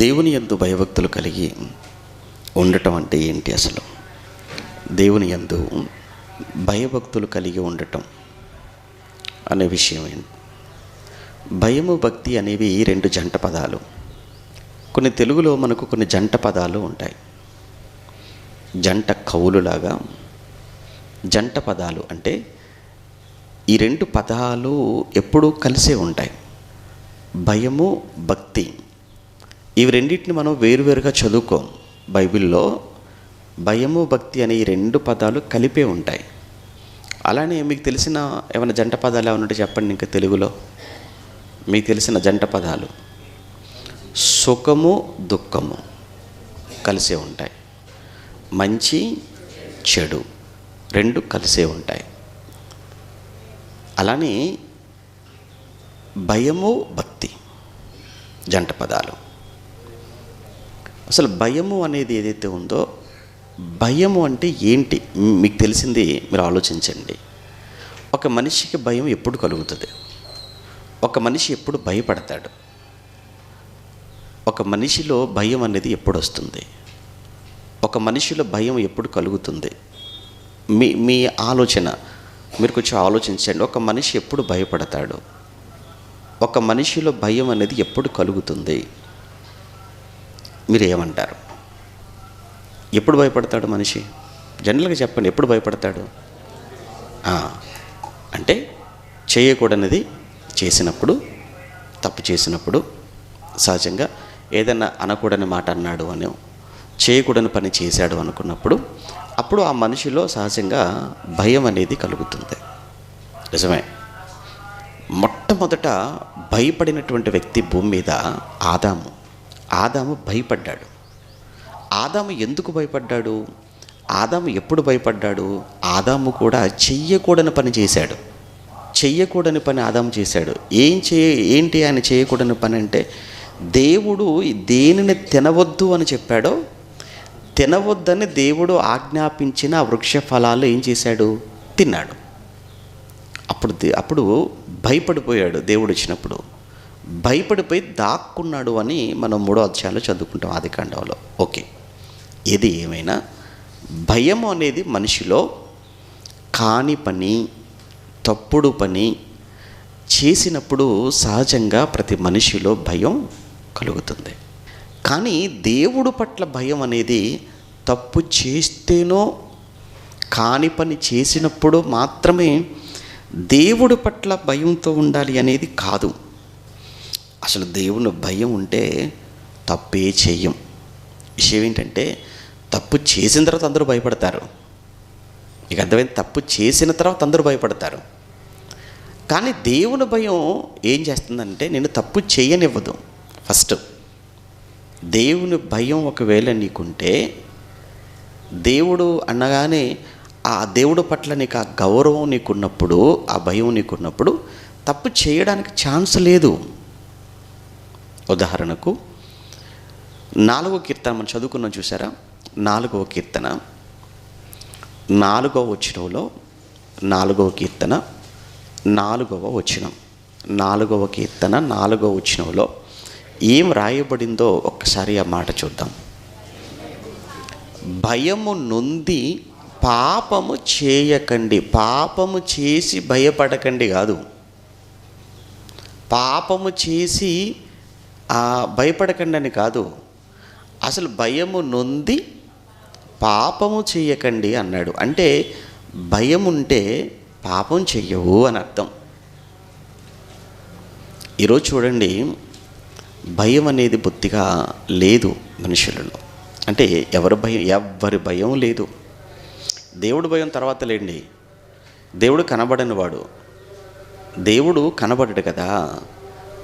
దేవుని యందు భయభక్తులు కలిగి ఉండటం అంటే ఏంటి? అసలు దేవుని యందు భయభక్తులు కలిగి ఉండటం అనే విషయం ఏంటి? భయము భక్తి అనేవి రెండు జంట పదాలు. కొన్ని తెలుగులో మనకు కొన్ని జంట పదాలు ఉంటాయి. జంట కవులులాగా జంట పదాలు అంటే ఈ రెండు పదాలు ఎప్పుడూ కలిసే ఉంటాయి. భయము భక్తి ఇవి రెండింటిని మనం వేరువేరుగా చదువుకోం. బైబిల్లో భయము భక్తి అనే ఈ రెండు పదాలు కలిపే ఉంటాయి. అలానే మీకు తెలిసిన ఏమైనా జంట పదాలు ఏమైనా ఉంటే చెప్పండి. ఇంకా తెలుగులో మీకు తెలిసిన జంట పదాలు సుఖము దుఃఖము కలిసే ఉంటాయి. మంచి చెడు రెండు కలిసే ఉంటాయి. అలానే భయము భక్తి జంట పదాలు. అసలు భయము అనేది ఏదైతే ఉందో, భయము అంటే ఏంటి మీకు తెలిసింది మీరు ఆలోచించండి. ఒక మనిషికి భయం ఎప్పుడు కలుగుతుంది? ఒక మనిషి ఎప్పుడు భయపడతాడు? ఒక మనిషిలో భయం అనేది ఎప్పుడు వస్తుంది? ఒక మనిషిలో భయం ఎప్పుడు కలుగుతుంది? మీ ఆలోచన మీరు కొంచెం ఆలోచించండి. ఒక మనిషి ఎప్పుడు భయపడతాడు? ఒక మనిషిలో భయం అనేది ఎప్పుడు కలుగుతుంది? మీరు ఏమంటారు? ఎప్పుడు భయపడతాడు మనిషి? జనరల్గా చెప్పండి, ఎప్పుడు భయపడతాడు? అంటే చేయకూడనిది చేసినప్పుడు, తప్పు చేసినప్పుడు, సహజంగా ఏదైనా అనకూడని మాట అన్నాడు అని, చేయకూడని పని చేశాడు అనుకున్నప్పుడు, అప్పుడు ఆ మనిషిలో సహజంగా భయం అనేది కలుగుతుంది. నిజమే. మొట్టమొదట భయపడినటువంటి వ్యక్తి భూమి మీద ఆదాము. ఆదాము భయపడ్డాడు. ఆదాము ఎందుకు భయపడ్డాడు? ఆదాము ఎప్పుడు భయపడ్డాడు? ఆదాము కూడా చెయ్యకూడని పని చేశాడు. చెయ్యకూడని పని ఆదాము చేశాడు. ఏంటి ఆయన చేయకూడని పని అంటే, దేవుడు దేనిని తినవద్దు అని చెప్పాడో, తినవద్దని దేవుడు ఆజ్ఞాపించిన ఆ వృక్ష ఫలాలు ఏం చేశాడు? తిన్నాడు. అప్పుడు భయపడిపోయాడు. దేవుడు వచ్చినప్పుడు భయపడిపోయి దాక్కున్నాడు అని మనం 3వ అధ్యాయంలో చదువుకుంటాం, ఆదికాండంలో. ఓకే, ఏది ఏమైనా భయం అనేది మనిషిలో కాని పని, తప్పుడు పని చేసినప్పుడు సహజంగా ప్రతి మనిషిలో భయం కలుగుతుంది. కానీ దేవుడు పట్ల భయం అనేది తప్పు చేస్తేనో, కాని పని చేసినప్పుడు మాత్రమే దేవుడి పట్ల భయంతో ఉండాలి అనేది కాదు. అసలు దేవుని భయం ఉంటే తప్పే చెయ్యం. విషయం ఏంటంటే, తప్పు చేసిన తర్వాత అందరూ భయపడతారు. ఇక అర్థమైంది? తప్పు చేసిన తర్వాత అందరూ భయపడతారు. కానీ దేవుని భయం ఏం చేస్తుందంటే, నేను తప్పు చేయనివ్వదు. ఫస్ట్ దేవుని భయం ఒకవేళ నీకుంటే, దేవుడు అనగానే ఆ దేవుడు పట్ల నీకు ఆ గౌరవం నీకున్నప్పుడు, ఆ భయం నీకున్నప్పుడు తప్పు చేయడానికి ఛాన్స్ లేదు. ఉదాహరణకు 4వ కీర్తన మనం చదువుకున్నాం, చూసారా? 4వ కీర్తన 4వ వచనంలో, 4వ కీర్తన 4వ వచనం, 4వ కీర్తన 4వ వచనంలో ఏం రాయబడిందో ఒక్కసారి ఆ మాట చూద్దాం. భయము నొంది పాపము చేయకండి. పాపము చేసి భయపడకండి కాదు, పాపము చేసి భయపడకండి అని కాదు. అసలు భయము నొంది పాపము చేయకండి అన్నాడు. అంటే భయం ఉంటే పాపం చెయ్యవు అని అర్థం. ఈరోజు చూడండి, భయం అనేది బొత్తిగా లేదు మనుషులలో. అంటే ఎవరి భయం లేదు. దేవుడు భయం తర్వాత లేండి. దేవుడు కనబడని వాడు. దేవుడు కనబడడు కదా.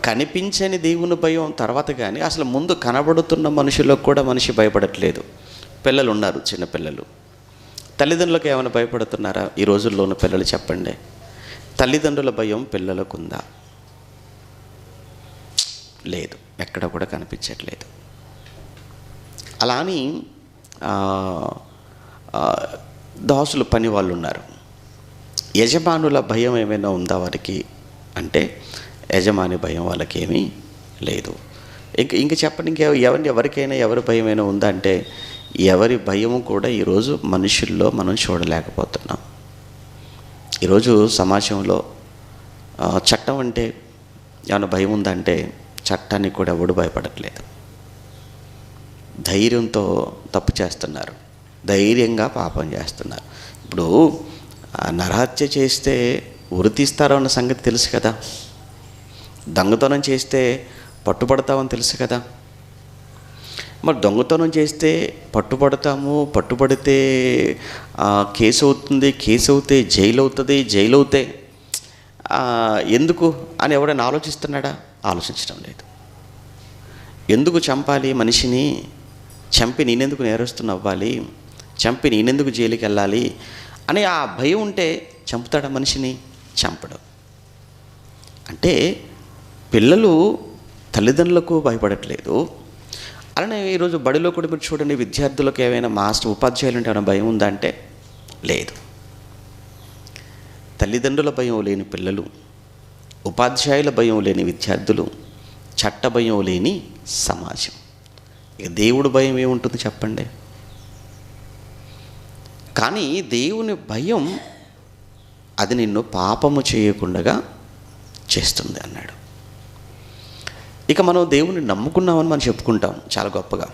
కనిపించని దేవుని భయం తర్వాత. కానీ అసలు ముందు కనబడుతున్న మనుషులకు కూడా మనిషి భయపడట్లేదు. పిల్లలు ఉన్నారు, చిన్నపిల్లలు. తల్లిదండ్రులకు ఏమైనా భయపడుతున్నారా ఈ రోజుల్లో ఉన్న పిల్లలు? చెప్పండి. తల్లిదండ్రుల భయం పిల్లలకు ఉందా? లేదు, ఎక్కడ కూడా కనిపించట్లేదు. అలా అని దాసులు పని వాళ్ళు ఉన్నారు. యజమానుల భయం ఏమైనా ఉందా వారికి అంటే, యజమాని భయం వాళ్ళకేమీ లేదు. ఇంక చెప్పండి, ఎవరికైనా ఎవరి భయమైనా ఉందా అంటే ఎవరి భయము కూడా ఈరోజు మనుషుల్లో మనం చూడలేకపోతున్నాం. ఈరోజు సమాజంలో చట్టం అంటే ఏమైనా భయం ఉందంటే చట్టానికి కూడా ఎవడు భయపడట్లేదు. ధైర్యంతో తప్పు చేస్తున్నారు, ధైర్యంగా పాపం చేస్తున్నారు. ఇప్పుడు నరహత్య చేస్తే ఉరి తీస్తారో అన్న సంగతి తెలుసు కదా, దొంగతనం చేస్తే పట్టుబడతామని తెలుసు కదా. మరి దొంగతనం చేస్తే పట్టుబడతాము, పట్టుబడితే కేసు అవుతుంది, కేసు అవుతే జైలు అవుతుంది, జైలు అవుతే ఎందుకు అని ఎవడైనా ఆలోచిస్తున్నాడా? ఆలోచించడం లేదు. ఎందుకు చంపాలి మనిషిని? చంపి నేనెందుకు నేరస్తుని అవ్వాలి, చంపి నేనెందుకు జైలుకి వెళ్ళాలి అని ఆ భయం ఉంటే చంపుతాడా మనిషిని? చంపడు. అంటే పిల్లలు తల్లిదండ్రులకు భయపడట్లేదు. అలానే ఈరోజు బడిలో కూడా మీరు చూడండి, విద్యార్థులకు ఏమైనా ఉపాధ్యాయులు అంటే ఏమైనా భయం ఉందా అంటే లేదు. తల్లిదండ్రుల భయం లేని పిల్లలు, ఉపాధ్యాయుల భయం లేని విద్యార్థులు, చట్ట భయం లేని సమాజం. ఇక దేవుడు భయం ఏముంటుంది చెప్పండి? కానీ దేవుని భయం అది నిన్ను పాపము చేయకుండా చేస్తుంది అన్నాడు. ఇక మనం దేవుని నమ్ముకున్నామని మనం చెప్పుకుంటాం చాలా గొప్పగా.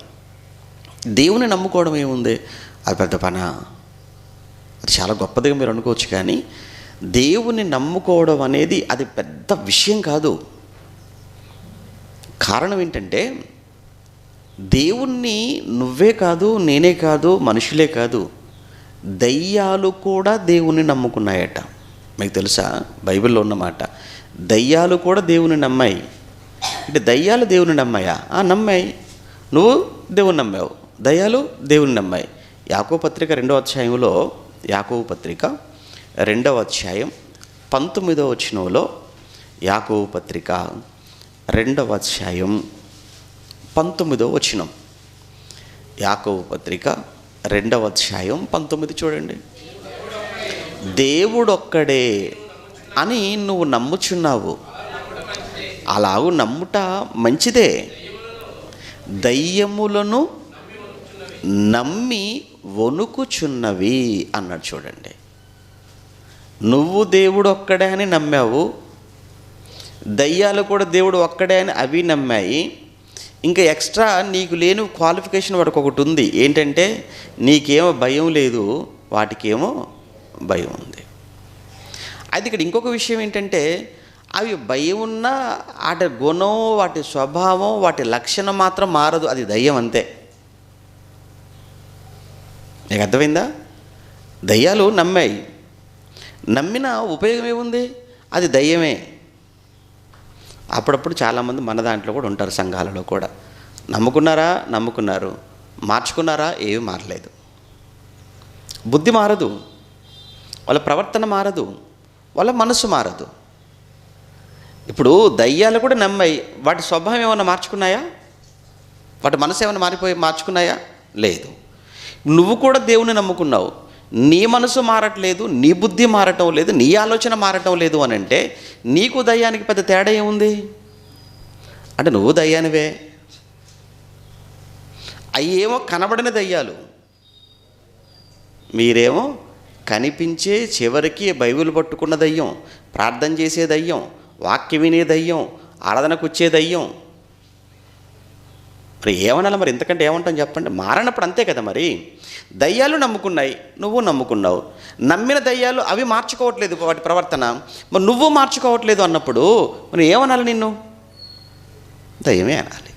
దేవుని నమ్ముకోవడం ఏముంది? అది పెద్ద పనా? అది చాలా గొప్పదిగా మీరు అనుకోవచ్చు. కానీ దేవుని నమ్ముకోవడం అనేది అది పెద్ద విషయం కాదు. కారణం ఏంటంటే దేవుణ్ణి నువ్వే కాదు, నేనే కాదు, మనుషులే కాదు, దయ్యాలు కూడా దేవుణ్ణి నమ్ముకున్నాయట. మీకు తెలుసా? బైబిల్లో ఉన్నమాట. దయ్యాలు కూడా దేవుని నమ్మాయి. అంటే దయ్యాలు దేవుని నమ్మాయా? నమ్మాయి. నువ్వు దేవుని నమ్మావు, దయ్యాలు దేవుని నమ్మాయి. యాకోబు పత్రిక 2వ అధ్యాయంలో, యాకోబు పత్రిక 2వ అధ్యాయం 19వ వచనంలో, యాకోబు పత్రిక 2వ అధ్యాయం 19వ వచనం, యాకోబు పత్రిక 2వ అధ్యాయం 19 చూడండి. దేవుడొక్కడే అని నువ్వు నమ్ముచున్నావు, అలాగూ నమ్ముట మంచిదే. దయ్యములను నమ్మి వణుకుచున్నవి అన్నాడు. చూడండి, నువ్వు దేవుడు ఒక్కడే అని నమ్మావు, దయ్యాలు కూడా దేవుడు ఒక్కడే అని అవి నమ్మాయి. ఇంకా ఎక్స్ట్రా నీకు లేని క్వాలిఫికేషన్ వాడికి ఒకటి ఉంది. ఏంటంటే నీకేమో భయం లేదు, వాటికేమో భయం ఉంది. అయితే ఇక్కడ ఇంకొక విషయం ఏంటంటే అవి భయం ఉన్న వాటి గుణం, వాటి స్వభావం, వాటి లక్షణం మాత్రం మారదు. అది దయ్యం అంతే. నీకు అర్థమైందా? దయ్యాలు నమ్మాయి, నమ్మిన ఉపయోగం ఏముంది? అది దయ్యమే. అప్పుడప్పుడు చాలామంది మన దాంట్లో కూడా ఉంటారు, సంఘాలలో కూడా. నమ్ముకున్నారు, మార్చుకున్నారా? ఏమీ మారలేదు. బుద్ధి మారదు, వాళ్ళ ప్రవర్తన మారదు, వాళ్ళ మనసు మారదు. ఇప్పుడు దయ్యాలు కూడా నమ్మాయి, వాటి స్వభావం ఏమైనా మార్చుకున్నాయా? వాటి మనసు ఏమైనా మార్చుకున్నాయా? లేదు. నువ్వు కూడా దేవుని నమ్ముకున్నావు, నీ మనసు మారట్లేదు, నీ బుద్ధి మారటం లేదు, నీ ఆలోచన మారటం లేదు అని అంటే నీకు దయ్యానికి పెద్ద తేడా ఏముంది? అంటే నువ్వు దయ్యానివే. అయ్యేమో కనబడిన దయ్యాలు, మీరేమో కనిపించే చివరికి బైబిల్ పట్టుకున్న దయ్యం, ప్రార్థన చేసే దయ్యం, వాక్యం వినే దయ్యం, ఆరాధనకు వచ్చే దయ్యం. మరి ఏమనాలి? మరి ఇంతకంటే ఏమంటాం చెప్పండి? మారనప్పుడు అంతే కదా. మరి దయ్యాలు నమ్ముకున్నాయి, నువ్వు నమ్ముకున్నావు. నమ్మిన దయ్యాలు అవి మార్చుకోవట్లేదు వాటి ప్రవర్తన, మరి నువ్వు మార్చుకోవట్లేదు అన్నప్పుడు మరి ఏమనాలి? నిన్ను దయ్యమే అనాలి,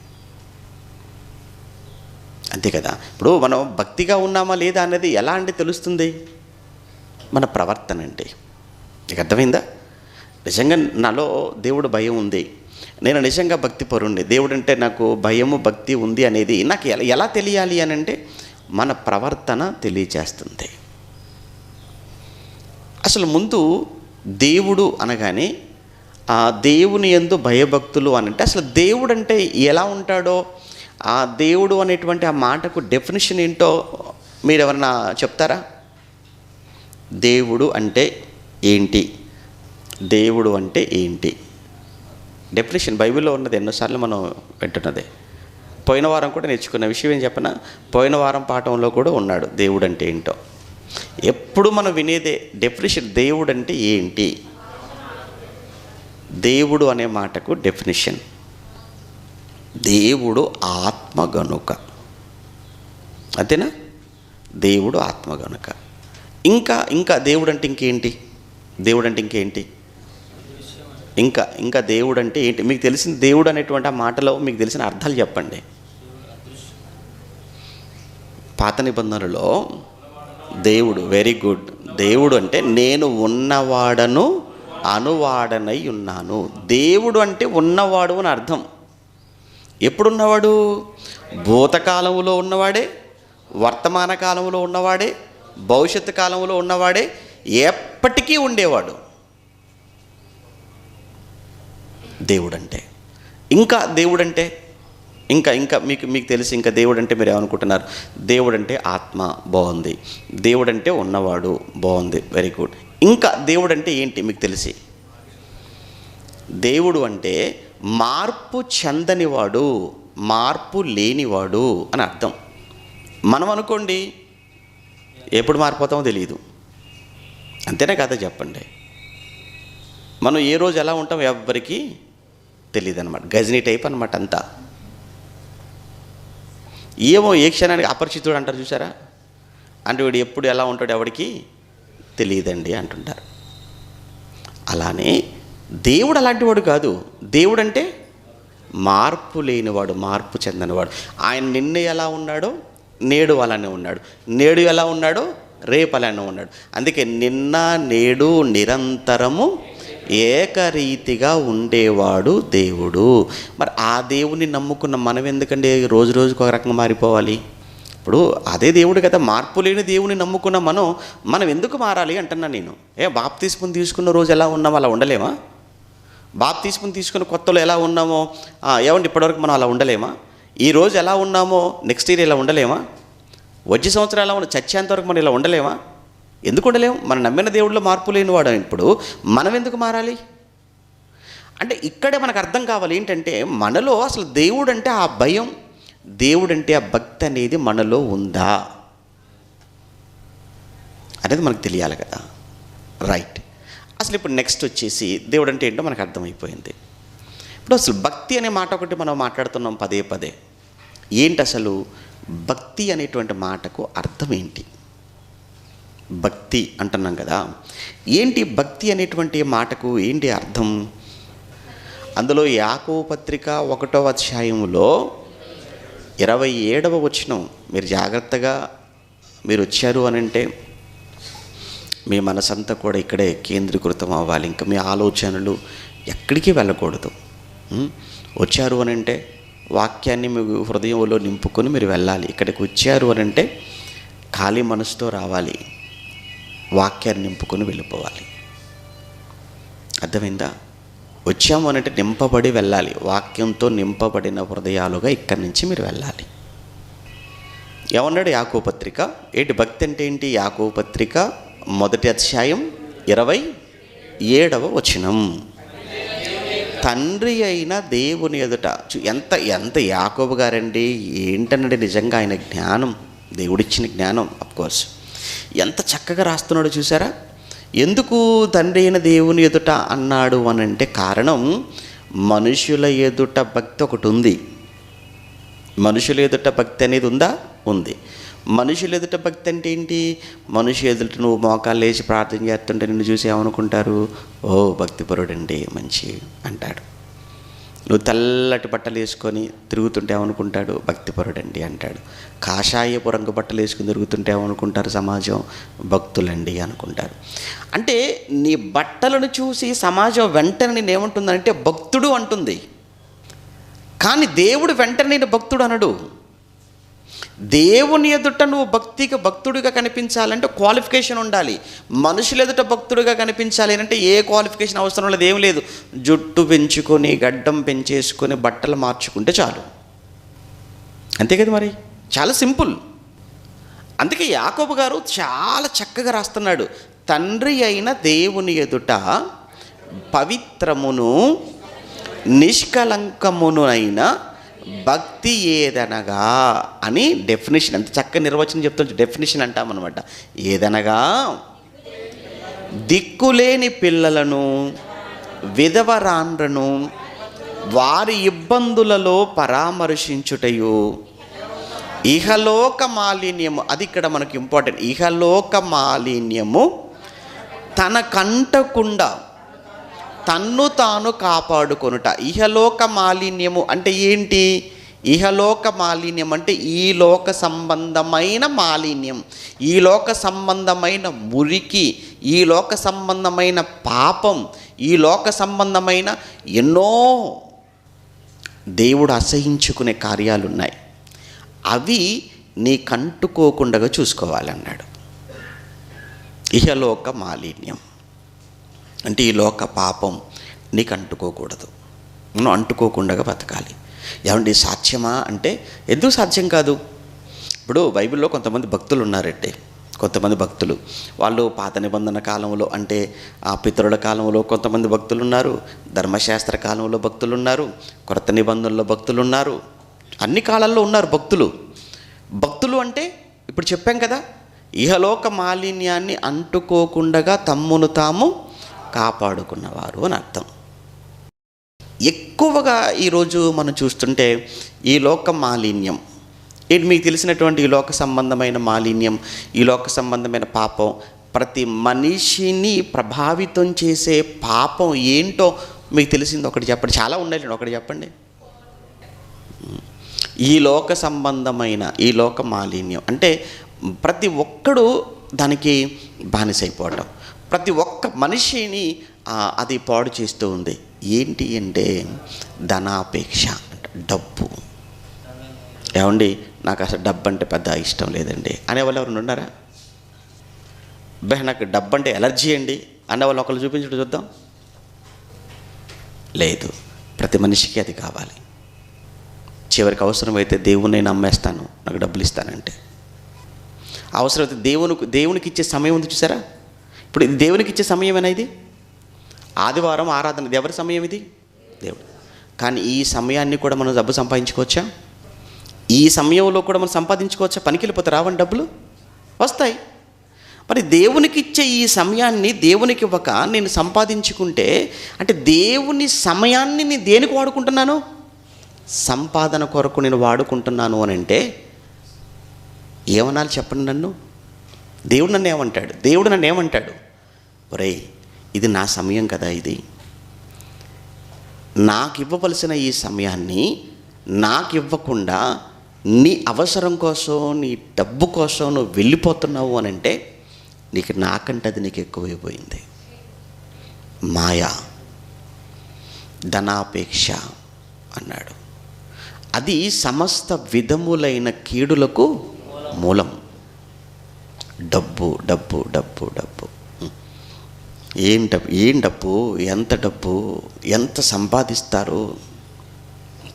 అంతే కదా. ఇప్పుడు మనం భక్తిగా ఉన్నామా లేదా అనేది ఎలా అంటే తెలుస్తుంది? మన ప్రవర్తన అంటే. నీకు అర్థమైందా? నిజంగా నాలో దేవుడు భయం ఉంది, నేను నిజంగా భక్తి పరుణ్ణి, దేవుడు అంటే నాకు భయము భక్తి ఉంది అనేది నాకు ఎలా తెలియాలి అని అంటే మన ప్రవర్తన తెలియచేస్తుంది. అసలు ముందు దేవుడు అనగానే ఆ దేవుని యందు భయభక్తులు అని అంటే అసలు దేవుడు అంటే ఎలా ఉంటాడో, ఆ దేవుడు అనేటువంటి ఆ మాటకు డెఫినేషన్ ఏంటో మీరు ఎవరన్నా చెప్తారా? దేవుడు అంటే ఏంటి? దేవుడు అంటే ఏంటి? డెఫినేషన్ బైబిల్లో ఉన్నది, ఎన్నోసార్లు మనం వింటున్నదే. పోయిన వారం కూడా నేర్చుకున్న విషయం ఏం చెప్పనా, పోయిన వారం పాఠంలో కూడా ఉన్నాడు దేవుడు అంటే ఏంటో. ఎప్పుడు మనం వినేదే డెఫినేషన్. దేవుడు అంటే ఏంటి? దేవుడు అనే మాటకు డెఫినేషన్, దేవుడు ఆత్మ గనుక. అంతేనా? దేవుడు ఆత్మ గనుక. ఇంకా దేవుడు అంటే ఇంకేంటి? దేవుడు అంటే ఇంకేంటి? ఇంకా దేవుడు అంటే ఏంటి? మీకు తెలిసిన దేవుడు అనేటువంటి ఆ మాటలో మీకు తెలిసిన అర్థాలు చెప్పండి. పాత నిబంధనలో దేవుడు, వెరీ గుడ్. దేవుడు అంటే నేను ఉన్నవాడను అనువాడనై ఉన్నాను. దేవుడు అంటే ఉన్నవాడు అని అర్థం. ఎప్పుడున్నవాడు? భూతకాలంలో ఉన్నవాడే, వర్తమాన కాలంలో ఉన్నవాడే, భవిష్యత్తు కాలంలో ఉన్నవాడే, ఎప్పటికీ ఉండేవాడు దేవుడు అంటే. ఇంకా దేవుడు అంటే ఇంకా మీకు తెలిసి ఇంకా దేవుడు అంటే మీరు ఏమనుకుంటున్నారు? దేవుడు అంటే ఆత్మ, బాగుంది. దేవుడు అంటే ఉన్నవాడు, బాగుంది, వెరీ గుడ్. ఇంకా దేవుడు అంటే ఏంటి మీకు తెలిసి? దేవుడు అంటే మార్పు చెందనివాడు, మార్పు లేనివాడు అని అర్థం. మనం అనుకోండి, ఎప్పుడు మారిపోతామో తెలియదు. అంతేనే కదా చెప్పండి. మనం ఏ రోజు ఎలా ఉంటాం ఎవ్వరికీ తెలియదు అనమాట. గజనీ టైప్ అనమాట అంతా. ఏమో ఏ క్షణానికి అపరిచితుడు అంటారు చూసారా, అంటే వీడు ఎప్పుడు ఎలా ఉంటాడు ఎవరికి తెలియదండి అంటుంటారు. అలానే దేవుడు అలాంటి వాడు కాదు. దేవుడు అంటే మార్పు లేనివాడు, మార్పు చెందనివాడు. ఆయన నిన్న ఎలా ఉన్నాడో నేడు అలానే ఉన్నాడు, నేడు ఎలా ఉన్నాడో రేపు అలానే ఉన్నాడు. అందుకే నిన్న నేడు నిరంతరము ఏకరీతిగా ఉండేవాడు దేవుడు. మరి ఆ దేవుని నమ్ముకున్న మనం ఎందుకంటే రోజు రోజుకు ఒక రకంగా మారిపోవాలి? ఇప్పుడు అదే దేవుడు కదా, మార్పు లేని దేవుని నమ్ముకున్న మనం ఎందుకు మారాలి అంటున్నా నేను. బాప్తిస్మం తీసుకున్న రోజు ఎలా ఉన్నామో అలా ఉండలేమా? బాప్తిస్మం తీసుకున్న కొత్తలో ఎలా ఉన్నామో ఏమంటే ఇప్పటివరకు మనం అలా ఉండలేమా? ఈరోజు ఎలా ఉన్నామో నెక్స్ట్ ఇయర్ ఇలా ఉండలేమా? వచ్చే సంవత్సరం ఎలా ఉన్నా చచ్చేంతవరకు మనం ఇలా ఉండలేమా? ఎందుకు ఉండలేము? మనం నమ్మిన దేవుడిలో మార్పు లేనివాడు. ఇప్పుడు మనం ఎందుకు మారాలి అంటే ఇక్కడే మనకు అర్థం కావాలి ఏంటంటే, మనలో అసలు దేవుడు అంటే ఆ భయం, దేవుడు అంటే ఆ భక్తి అనేది మనలో ఉందా అనేది మనకు తెలియాలి కదా. రైట్. అసలు ఇప్పుడు నెక్స్ట్ వచ్చేసి దేవుడు అంటే ఏంటో మనకు అర్థమైపోయింది. ఇప్పుడు అసలు భక్తి అనే మాట ఒకటి మనం మాట్లాడుతున్నాం పదే పదే. ఏంటి అసలు భక్తి అనేటువంటి మాటకు అర్థం ఏంటి? భక్తి అంటున్నాం కదా, ఏంటి భక్తి అనేటువంటి మాటకు ఏంటి అర్థం? అందులో యాకోబు పత్రిక 1వ అధ్యాయంలో 27వ వచనం మీరు జాగ్రత్తగా మీరు వచ్చారు అని అంటే మీ మనసంతా కూడా ఇక్కడే కేంద్రీకృతం అవ్వాలి. ఇంకా మీ ఆలోచనలు ఎక్కడికి వెళ్ళకూడదు. వచ్చారు అని అంటే వాక్యాన్ని మీ హృదయంలో నింపుకొని మీరు వెళ్ళాలి. ఇక్కడికి వచ్చారు అని అంటే ఖాళీ మనసుతో రావాలి, వాక్యాన్ని నింపుకొని వెళ్ళిపోవాలి. అర్థమైందా? వచ్చాము అనంటే నింపబడి వెళ్ళాలి. వాక్యంతో నింపబడిన హృదయాలుగా ఇక్కడి నుంచి మీరు వెళ్ళాలి. ఏమన్నాడు యాకోబు పత్రిక? ఏంటి భక్తి అంటే ఏంటి? యాకోబు పత్రిక 1వ అధ్యాయం 27వ వచనం. తండ్రి అయిన దేవుని ఎదుట. ఎంత యాకోబు గారండి, ఏంటనండి నిజంగా ఆయన జ్ఞానం, దేవుడిచ్చిన జ్ఞానం. అఫ్కోర్స్ ఎంత చక్కగా రాస్తున్నాడో చూసారా. ఎందుకు తండ్రి అయిన దేవుని ఎదుట అన్నాడు అని అంటే కారణం, మనుషుల ఎదుట భక్తి ఒకటి ఉంది. మనుషుల ఎదుట భక్తి అనేది ఉందా? ఉంది. మనుషుల ఎదుట భక్తి అంటే ఏంటి? మనుషు ఎదుట నువ్వు మోకాలు లేచి ప్రార్థన చేస్తుంటే నిన్ను చూసి ఏమనుకుంటారు? ఓ భక్తిపరుడండి మంచి అంటాడు. నువ్వు తెల్లటి బట్టలు వేసుకొని తిరుగుతుంటే ఏమనుకుంటాడు? భక్తిపరుడండి అంటాడు. కాషాయపు రంగు బట్టలు వేసుకుని తిరుగుతుంటే ఏమనుకుంటారు సమాజం? భక్తులండి అనుకుంటారు. అంటే నీ బట్టలను చూసి సమాజం వెంటనే నేనేమంటుందంటే భక్తుడు అంటుంది. కానీ దేవుడు వెంటనే నేను భక్తుడు అనడు. దేవుని ఎదుట నువ్వు భక్తుడిగా కనిపించాలంటే క్వాలిఫికేషన్ ఉండాలి. మనుషుల ఎదుట భక్తుడిగా కనిపించాలి అంటే ఏ క్వాలిఫికేషన్ అవసరం లేదు, ఏం లేదు. జుట్టు పెంచుకొని గడ్డం పెంచేసుకొని బట్టలు మార్చుకుంటే చాలు. అంతే కదా, మరి చాలా సింపుల్. అందుకే యాకోబు గారు చాలా చక్కగా రాస్తున్నాడు. తండ్రి అయిన దేవుని ఎదుట పవిత్రమును నిష్కలంకమునైన భక్తి ఏదనగా అని డెఫినేషన్, అంత చక్కని నిర్వచనం చెప్తాను. డెఫినేషన్ అంటామన్నమాట. ఏదనగా దిక్కులేని పిల్లలను, విధవరాండ్రను వారి ఇబ్బందులలో పరామర్శించుటయు, ఇహలోక మాలిన్యము, అది ఇక్కడ మనకు ఇంపార్టెంట్. ఇహలోక మాలిన్యము తనకంటకుండా తన్ను తాను కాపాడుకొనుట. ఇహలోక మాలిన్యము అంటే ఏంటి? ఇహలోక మాలిన్యం అంటే ఈ లోక సంబంధమైన మాలిన్యం, ఈ లోక సంబంధమైన మురికి, ఈ లోక సంబంధమైన పాపం, ఈ లోక సంబంధమైన ఎన్నో దేవుడు అసహించుకునే కార్యాలు ఉన్నాయి. అవి నీకంటుకోకుండా చూసుకోవాలన్నాడు. ఇహలోక మాలిన్యం అంటే ఈ లోక పాపం నీకు అంటుకోకూడదు, నువ్వు అంటుకోకుండా బతకాలి. ఏమండి సాధ్యమా అంటే ఎందుకు సాధ్యం కాదు? ఇప్పుడు బైబిల్లో కొంతమంది భక్తులు ఉన్నారంటే, కొంతమంది భక్తులు వాళ్ళు పాత నిబంధన కాలంలో అంటే ఆ పితరుల కాలంలో కొంతమంది భక్తులు ఉన్నారు, ధర్మశాస్త్ర కాలంలో భక్తులు ఉన్నారు, కొత్త నిబంధనలో భక్తులు ఉన్నారు, అన్ని కాలాల్లో ఉన్నారు భక్తులు. భక్తులు అంటే ఇప్పుడు చెప్పాం కదా, ఇహలోక మాలిన్యాన్ని అంటుకోకుండా తమ్మును తాము కాపాడుకున్నవారు అని అర్థం. ఎక్కువగా ఈరోజు మనం చూస్తుంటే ఈ లోక మాలిన్యం ఏంటి? మీకు తెలిసినటువంటి ఈ లోక సంబంధమైన మాలిన్యం, ఈ లోక సంబంధమైన పాపం, ప్రతి మనిషిని ప్రభావితం చేసే పాపం ఏంటో మీకు తెలిసింది ఒకటి చెప్పండి. చాలా ఉన్నాయి, ఒకటి చెప్పండి. ఈ లోక సంబంధమైన ఈ లోక మాలిన్యం అంటే ప్రతి ఒక్కడు దానికి బానిసైపోవటం, ప్రతి ఒక్క మనిషిని అది పాడు చేస్తూ ఉంది. ఏంటి అంటే ధనాపేక్ష, డబ్బు. ఏమండి నాకు అసలు డబ్బు అంటే పెద్ద ఇష్టం లేదండి అనేవాళ్ళు ఎవరైనా ఉన్నారా? నాకు డబ్బు అంటే ఎలర్జీ అండి అనేవాళ్ళు ఒకళ్ళు చూపించడం చూద్దాం. లేదు, ప్రతి మనిషికి అది కావాలి. చివరికి అవసరమైతే దేవుని నమ్మేస్తాను, నాకు డబ్బులు ఇస్తానంటే. అవసరమైతే దేవునికి ఇచ్చే సమయం ఉంది చూసారా? ఇప్పుడు ఇది దేవునికి ఇచ్చే సమయమేనా? ఇది ఆదివారం ఆరాధన, ఇది ఎవరి సమయం? ఇది దేవుడు. కానీ ఈ సమయాన్ని కూడా మనం డబ్బు సంపాదించుకోవచ్చా? ఈ సమయంలో కూడా మనం సంపాదించుకోవచ్చా? పనికి వెళ్ళిపోతే రావని డబ్బులు వస్తాయి. మరి దేవునికి ఇచ్చే ఈ సమయాన్ని దేవునికి ఇవ్వక నేను సంపాదించుకుంటే అంటే దేవుని సమయాన్ని నేను దేనికి వాడుకుంటున్నాను? సంపాదన కొరకు నేను వాడుకుంటున్నాను అని అంటే ఏమనాలి చెప్పండి? దేవుడు నన్ను ఏమంటాడు? ఒరేయ్, ఇది నా సమయం కదా, ఇది నాకు ఇవ్వవలసిన ఈ సమయాన్ని నాకు ఇవ్వకుండా నీ అవసరం కోసం, నీ డబ్బు కోసం నువ్వు వెళ్ళిపోతున్నావు అని అంటే నీకు నాకంటే అది నీకు ఎక్కువైపోయింది. మాయా, ధనాపేక్ష అన్నాడు. అది సమస్త విధములైన కీడులకు మూలం. డబ్బు డబ్బు డబ్బు డబ్బు. ఏం డబ్బు, ఎంత డబ్బు, ఎంత సంపాదిస్తారు?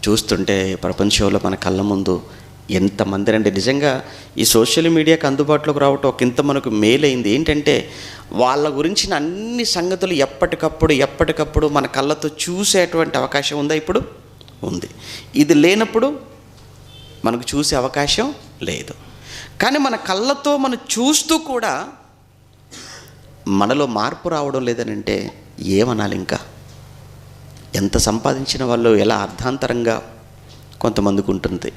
చూస్తుంటే ప్రపంచంలో మన కళ్ళ ముందు ఎంతమంది అంటే నిజంగా ఈ సోషల్ మీడియాకి అందుబాటులోకి రావటం ఒక ఇంత మనకు మేలైంది. ఏంటంటే వాళ్ళ గురించిన అన్ని సంగతులు ఎప్పటికప్పుడు మన కళ్ళతో చూసేటువంటి అవకాశం ఉందా? ఇప్పుడు ఉంది. ఇది లేనప్పుడు మనకు చూసే అవకాశం లేదు. కానీ మన కళ్ళతో మనం చూస్తూ కూడా మనలో మార్పు రావడం లేదనంటే ఏమనాలి? ఇంకా ఎంత సంపాదించిన వాళ్ళు ఎలా అర్ధాంతరంగా కొంతమందికి ఉంటుంది.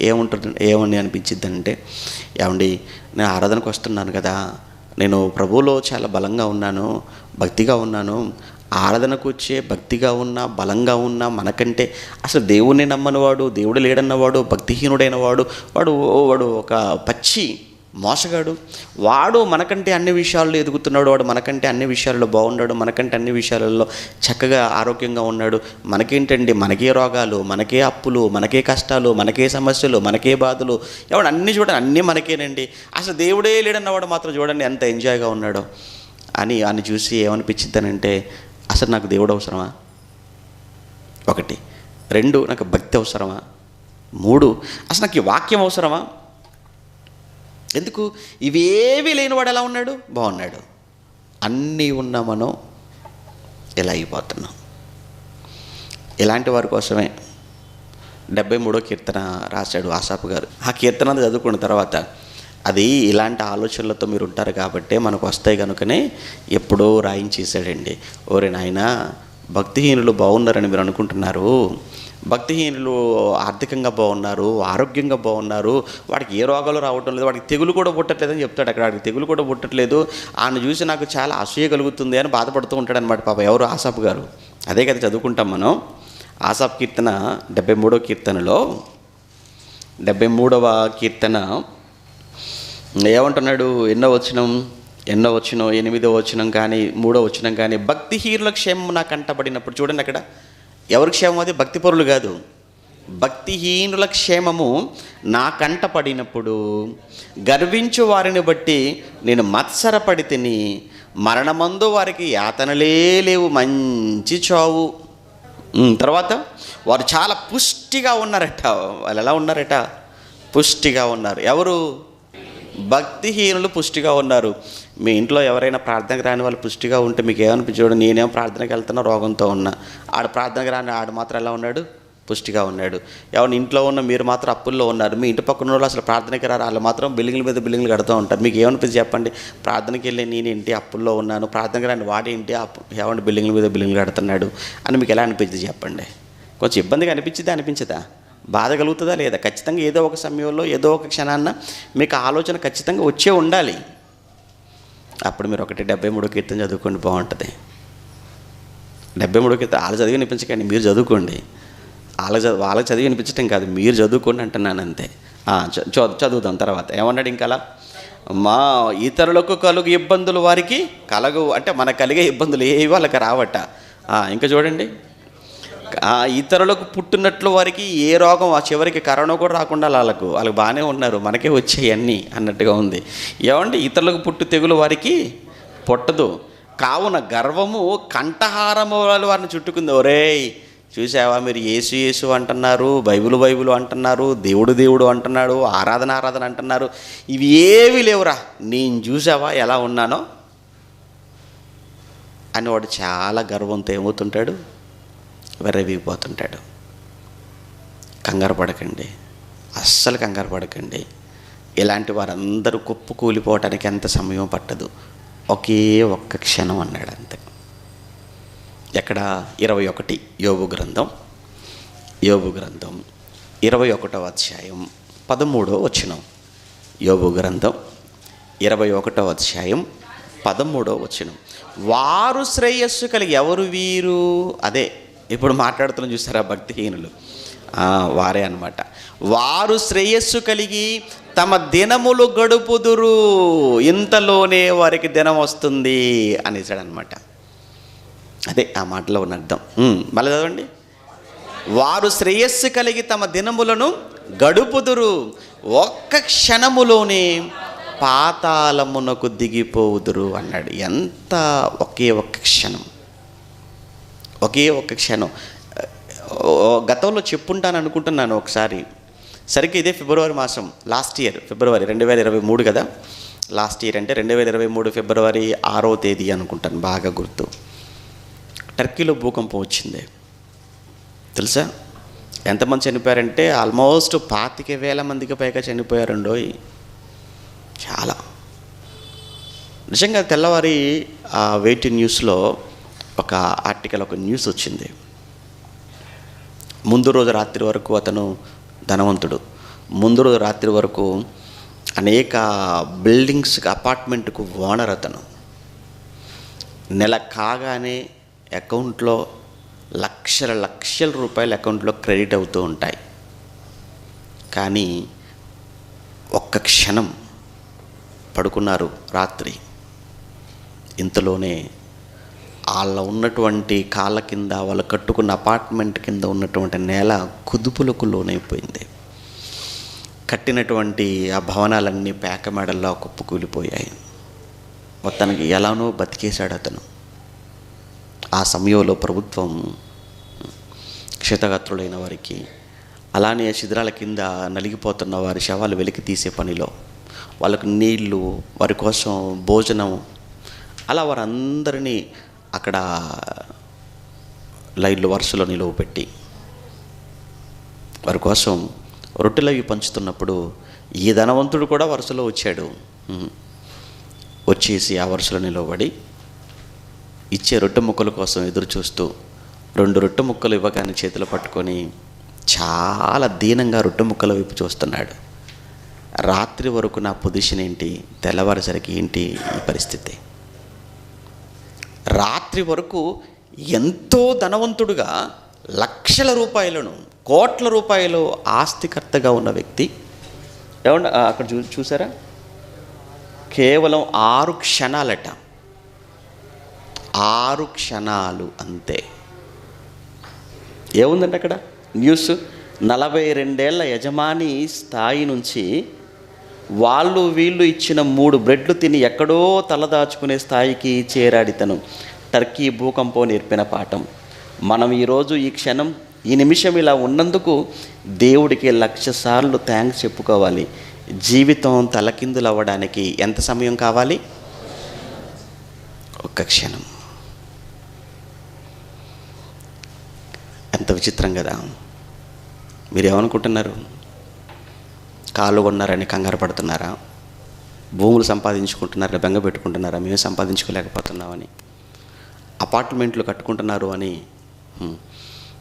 ఏమని అనిపించిద్ది అంటే, ఏమండి నేను ఆరాధనకు వస్తున్నాను కదా, నేను ప్రభువులో చాలా బలంగా ఉన్నాను, భక్తిగా ఉన్నాను, ఆరాధనకు వచ్చే భక్తిగా ఉన్నా బలంగా ఉన్నా మనకంటే అసలు దేవుణ్ణి నమ్మనివాడు, దేవుడు లేడన్నవాడు, భక్తిహీనుడైన వాడు ఒక పచ్చి మోసగాడు, వాడు మనకంటే అన్ని విషయాల్లో ఎదుగుతున్నాడు, వాడు మనకంటే అన్ని విషయాల్లో బాగున్నాడు, మనకంటే అన్ని విషయాలలో చక్కగా ఆరోగ్యంగా ఉన్నాడు. మనకేంటండి, మనకే రోగాలు, మనకే అప్పులు, మనకే కష్టాలు, మనకే సమస్యలు, మనకే బాధలు, ఎవడు అన్నీ చూడండి, అన్నీ మనకేనండి, అసలు దేవుడే లేడన్నవాడు మాత్రం చూడండి ఎంత ఎంజాయ్గా ఉన్నాడో అని చూసి ఏమనిపించిద్దనంటే, అసలు నాకు దేవుడు అవసరమా? 1, 2 నాకు భక్తి అవసరమా? 3 అసలు నాకు ఈ వాక్యం అవసరమా? ఎందుకు? ఇవేవి లేనివాడు ఎలా ఉన్నాడు? బాగున్నాడు. అన్నీ ఉన్న మనం ఎలా అయిపోతున్నాం? ఇలాంటి వారి కోసమే 73వ కీర్తన రాశాడు ఆసాపు గారు. ఆ కీర్తన చదువుకున్న తర్వాత అది ఇలాంటి ఆలోచనలతో మీరు ఉంటారు కాబట్టే మనకు వస్తాయి కనుకనే ఎప్పుడో రాయించేసాడండి. ఓరే నాయనా, భక్తిహీనులు బాగున్నారని మీరు అనుకుంటున్నారు, భక్తిహీనులు ఆర్థికంగా బాగున్నారు, ఆరోగ్యంగా బాగున్నారు, వాడికి ఏ రోగాలు రావటం లేదు, వాడికి తెగులు కూడా పుట్టట్లేదని చెప్తాడు. అక్కడ వాడికి తెగులు కూడా పుట్టట్లేదు, ఆయన చూసి నాకు చాలా అసూయ కలుగుతుంది అని బాధపడుతూ ఉంటాడు అనమాట. పాప ఎవరు? ఆసాపు గారు. అదే కదా చదువుకుంటాం మనం. ఆసాపు కీర్తన 73వ కీర్తనలో 73వ కీర్తన ఏమంటున్నాడు? ఎన్నో వచనం 8వ వచనం కానీ 3వ వచనం కానీ, భక్తిహీనుల క్షేమం నాకు కంటబడినప్పుడు. చూడండి అక్కడ ఎవరి క్షేమం? అది భక్తిపరులు కాదు, భక్తిహీనుల క్షేమము నా కంట పడినప్పుడు గర్వించు వారిని బట్టి నేను మత్సరపడి తిని, మరణమందు వారికి యాతనలే లేవు, మంచి చావు. తర్వాత వారు చాలా పుష్టిగా ఉన్నారట. వాళ్ళు ఎలా ఉన్నారట? పుష్టిగా ఉన్నారు. ఎవరు? భక్తిహీనులు పుష్టిగా ఉన్నారు. మీ ఇంట్లో ఎవరైనా ప్రార్థనకు రాని వాళ్ళు పుష్టిగా ఉంటే మీకు ఏమనిపించడు? నేనేం ప్రార్థనకి వెళ్తున్నా రోగంతో ఉన్నా, ఆడు ప్రార్థనకు రాని ఆడు మాత్రం ఎలా ఉన్నాడు? పుష్టిగా ఉన్నాడు. ఎవరిని ఇంట్లో ఉన్న మీరు మాత్రం అప్పుల్లో ఉన్నారు, మీ ఇంటి పక్కన వాళ్ళు అసలు ప్రార్థనకి రారు, వాళ్ళు మాత్రం బిల్డింగ్ల మీద బిల్డింగ్లు కడుతూ ఉంటారు. మీకు ఏమనిపించి చెప్పండి? ప్రార్థనకి వెళ్ళి నేనేంటి అప్పుల్లో ఉన్నాను, ప్రార్థనకి రాని వాడేంటి ఏమంటే బిల్డింగ్ల మీద బిల్డింగ్లు కడుతున్నాడు అని మీకు ఎలా అనిపించింది చెప్పండి? కొంచెం ఇబ్బందిగా అనిపించదా? బాధ కలుగుతుందా లేదా? ఖచ్చితంగా ఏదో ఒక సమయంలో ఏదో ఒక క్షణాన్న మీకు ఆలోచన ఖచ్చితంగా వచ్చే ఉండాలి. అప్పుడు మీరు 73వ కీర్తన చదువుకోండి, బాగుంటుంది. 73వ కీర్తన వాళ్ళు చదివి వినిపించకండి, మీరు చదువుకోండి. వాళ్ళకి చదివి వినిపించటం కాదు, మీరు చదువుకోండి అంటున్నాను అంతే. చదువుదాం తర్వాత. ఏమన్నాడు ఇంకా అలా? మా ఇతరులకు కలుగు ఇబ్బందులు వారికి కలగవు అంటే మనకు కలిగే ఇబ్బందులు ఏవి వాళ్ళకి రావట. ఇంకా చూడండి, ఇతరులకు పుట్టినట్లు వారికి ఏ రోగం, ఆ చివరికి కరోనా కూడా రాకుండా వాళ్ళకు బాగానే ఉన్నారు, మనకే వచ్చాయి అన్నీ అన్నట్టుగా ఉంది. ఏమంటే ఇతరులకు పుట్టు తెగులు వారికి పుట్టదు, కావున గర్వము కంఠహారము వారిని చుట్టుకుంది. ఒరేయ్ చూసావా, మీరు యేసు అంటున్నారు, బైబిలు అంటున్నారు, దేవుడు అంటున్నాడు, ఆరాధన అంటున్నారు, ఇవి ఏవి లేవురా, నేను చూసావా ఎలా ఉన్నానో అని వాడు చాలా గర్వంతో ఏమవుతుంటాడు? వెర్రవీగిపోతుంటాడు. కంగారు పడకండి, అస్సలు కంగారు పడకండి. ఇలాంటి వారందరూ కుప్పు కూలిపోవటానికి ఎంత సమయం పట్టదు, ఒకే ఒక్క క్షణం అన్నాడు అంతే. ఎక్కడ? 21 యోబు గ్రంథం 21వ అధ్యాయం 13వ వచనం. యోబు గ్రంథం 21వ అధ్యాయం 13వ వచనం. వారు శ్రేయస్సు కలిగి, ఎవరు వీరు? అదే ఇప్పుడు మాట్లాడుతున్నాం చూసారా, భక్తిహీనులు, వారే అన్నమాట. వారు శ్రేయస్సు కలిగి తమ దినములు గడుపుదురు, ఇంతలోనే వారికి దినం వస్తుంది అనేసాడు అనమాట. అదే ఆ మాటలో ఉన్న అర్థం. మళ్ళీ చదవండి. వారు శ్రేయస్సు కలిగి తమ దినములను గడుపుదురు, ఒక్క క్షణములోనే పాతాళమునకు దిగిపోవుదురు అన్నాడు. ఎంత ఒకే ఒక్క క్షణం. గతంలో చెప్పుంటాను అనుకుంటున్నాను ఒకసారి. సరిగ్గా ఇదే ఫిబ్రవరి మాసం, లాస్ట్ ఇయర్ ఫిబ్రవరి 2023 కదా. లాస్ట్ ఇయర్ అంటే 2023 ఫిబ్రవరి 6వ తేదీ అనుకుంటాను, బాగా గుర్తు. టర్కీలో భూకంపం వచ్చింది. తెలుసా ఎంతమంది చనిపోయారంటే? ఆల్మోస్ట్ 25,000 మందికి పైగా చనిపోయారండోయ్. చాలా నిజంగా. తెల్లవారి వెయిట్ న్యూస్లో ఒక ఆర్టికల్, ఒక న్యూస్ వచ్చింది. ముందు రోజు రాత్రి వరకు అతను ధనవంతుడు, ముందు రోజు రాత్రి వరకు అనేక బిల్డింగ్స్కి, అపార్ట్మెంట్కు ఓనర్ అతను. నెల కాగానే అకౌంట్లో లక్షల రూపాయలు అకౌంట్లో క్రెడిట్ అవుతూ ఉంటాయి. కానీ ఒక్క క్షణం పడుకున్నారు రాత్రి, ఇంతలోనే వాళ్ళ ఉన్నటువంటి కాళ్ళ కింద, వాళ్ళు కట్టుకున్న అపార్ట్మెంట్ కింద ఉన్నటువంటి నేల కుదుపులకు లోనైపోయింది. కట్టినటువంటి ఆ భవనాలన్నీ పేక మెడల్లో కుప్పకూలిపోయాయి. మొత్తానికి ఎలానో బతికేశాడు అతను. ఆ సమయంలో ప్రభుత్వం క్షతగాత్రులైన వారికి, అలానే శిథిరాల కింద నలిగిపోతున్న వారి శవాలు వెలికి తీసే పనిలో, వాళ్ళకు నీళ్లు, వారి కోసం భోజనం, అలా వారందరినీ అక్కడ లైన్లు వరుసలో నిలువ పెట్టి వారి కోసం రొట్టెలు అవి పంచుతున్నప్పుడు ఈ ధనవంతుడు కూడా వరుసలో వచ్చాడు. వచ్చేసి ఆ వరుసలో నిలబడి ఇచ్చే రొట్టె ముక్కల కోసం ఎదురు చూస్తూ 2 రొట్టె ముక్కలు ఇవ్వగానే చేతిలో పట్టుకొని చాలా దీనంగా రొట్టె ముక్కల వైపు చూస్తున్నాడు. రాత్రి వరకు నా పొజిషన్ ఏంటి, తెల్లవారేసరికి ఏంటి ఈ పరిస్థితి? రాత్రి వరకు ఎంతో ధనవంతుడుగా లక్షల రూపాయలను, కోట్ల రూపాయలు ఆస్తికర్తగా ఉన్న వ్యక్తి ఏమన్నా అక్కడ చూసారా? కేవలం 6 క్షణాలట, 6 క్షణాలు అంతే. ఏముందంటే అక్కడ న్యూస్, 42 ఏళ్ల యజమాని స్థాయి నుంచి వాళ్ళు వీళ్ళు ఇచ్చిన 3 బ్రెడ్లు తిని ఎక్కడో తలదాచుకునే స్థాయికి చేరాడితను. టర్కీ భూకంపం నేర్పిన పాఠం. మనం ఈరోజు ఈ క్షణం, ఈ నిమిషం ఇలా ఉన్నందుకు దేవుడికి 1,00,000 సార్లు థ్యాంక్స్ చెప్పుకోవాలి. జీవితం తలకిందులు అవ్వడానికి ఎంత సమయం కావాలి? ఒక్క క్షణం. ఎంత విచిత్రం కదా. మీరు ఏమనుకుంటున్నారు? కాళ్ళు కొన్నారని కంగారు పడుతున్నారా? భూములు సంపాదించుకుంటున్నారని బెంగ పెట్టుకుంటున్నారా? మేము సంపాదించుకోలేకపోతున్నామని? అపార్ట్మెంట్లు కట్టుకుంటున్నారు అని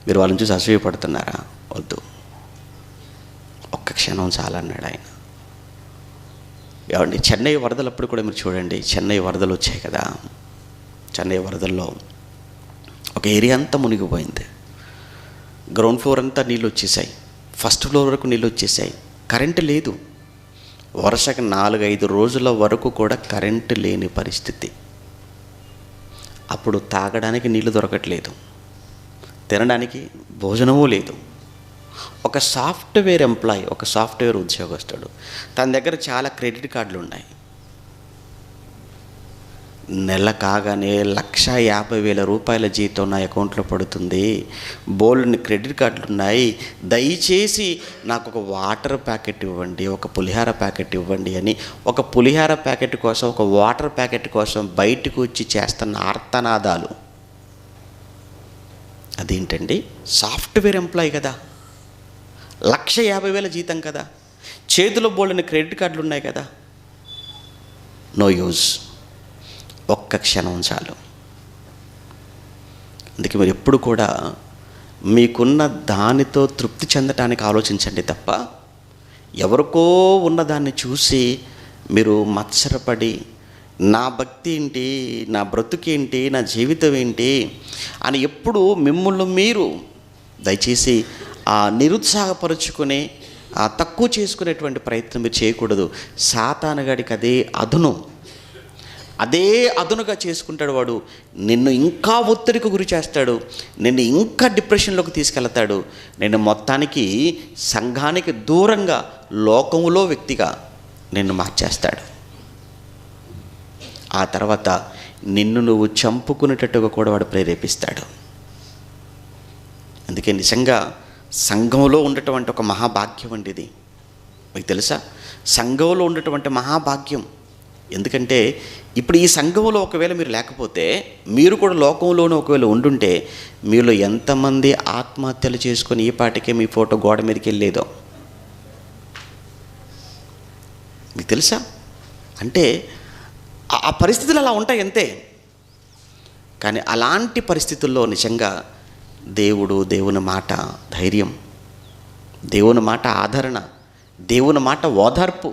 మీరు వాళ్ళని చూసి అసూయపడుతున్నారా? వద్దు, ఒక్క క్షణం చాలా అన్నాడు ఆయన. ఏమండి, చెన్నై వరదలప్పుడు కూడా మీరు చూడండి, చెన్నై వరదలు వచ్చాయి కదా. చెన్నై వరదల్లో ఒక ఏరియా అంతా మునిగిపోయింది. గ్రౌండ్ ఫ్లోర్ అంతా నీళ్ళు వచ్చేసాయి, ఫస్ట్ ఫ్లోర్ వరకు నీళ్ళు వచ్చేసాయి. కరెంటు లేదు. వరుసగా 4-5 రోజుల వరకు కూడా కరెంటు లేని పరిస్థితి. అప్పుడు తాగడానికి నీళ్లు దొరకట్లేదు, తినడానికి భోజనమూ లేదు. ఒక సాఫ్ట్వేర్ ఎంప్లాయీ, ఒక సాఫ్ట్వేర్ ఉద్యోగస్తుడు, తన దగ్గర చాలా క్రెడిట్ కార్డులు ఉన్నాయి. నెల కాగానే 1,50,000 రూపాయల జీతం నా అకౌంట్లో పడుతుంది, బోల్డ్ని క్రెడిట్ కార్డులు ఉన్నాయి, దయచేసి నాకు ఒక వాటర్ ప్యాకెట్ ఇవ్వండి, ఒక పులిహార ప్యాకెట్ ఇవ్వండి అని ఒక పులిహార ప్యాకెట్ కోసం, ఒక వాటర్ ప్యాకెట్ కోసం బయటకు వచ్చి చేస్తున్న ఆర్తనాదాలు. అదేంటండి? సాఫ్ట్వేర్ ఎంప్లాయీ కదా, 1,50,000 జీతం కదా, చేతిలో బోల్డ్ని క్రెడిట్ కార్డులు ఉన్నాయి కదా. No use. ఒక్క క్షణం చాలు. అందుకే మీరు ఎప్పుడు కూడా మీకున్న దానితో తృప్తి చెందటానికి ఆలోచించండి తప్ప ఎవరికో ఉన్నదాన్ని చూసి మీరు మత్సరపడి నా భక్తి ఏంటి, నా బ్రతుకేంటి, నా జీవితం ఏంటి అని ఎప్పుడు మిమ్మల్ని మీరు దయచేసి నిరుత్సాహపరుచుకుని తక్కువ చేసుకునేటువంటి ప్రయత్నం మీరు చేయకూడదు. సాతానుగాడికి అదే అదునుగా చేసుకుంటాడు. వాడు నిన్ను ఇంకా ఒత్తిడికి గురి చేస్తాడు, నిన్ను ఇంకా డిప్రెషన్లోకి తీసుకెళ్తాడు, నిన్ను మొత్తానికి సంఘానికి దూరంగా లోకములో వ్యక్తిగా నిన్ను మార్చేస్తాడు. ఆ తర్వాత నిన్ను నువ్వు చంపుకునేటట్టుగా కూడా వాడు ప్రేరేపిస్తాడు. అందుకే నిజంగా సంఘంలో ఉండేటువంటి ఒక మహాభాగ్యం అండి ఇది. మీకు తెలుసా? సంఘంలో ఉండేటువంటి మహాభాగ్యం. ఎందుకంటే ఇప్పుడు ఈ సంఘంలో ఒకవేళ మీరు లేకపోతే, మీరు కూడా లోకంలోనే ఒకవేళ ఉండుంటే, మీలో ఎంతమంది ఆత్మహత్యలు చేసుకొని ఈ పాటికే మీ ఫోటో గోడ మీదకి వెళ్ళేదో మీకు తెలుసా? అంటే ఆ పరిస్థితులు అలా ఉంటాయి అంతే. కానీ అలాంటి పరిస్థితుల్లో నిజంగా దేవుని మాట ధైర్యం, దేవుని మాట ఆదరణ, దేవుని మాట ఓదార్పు,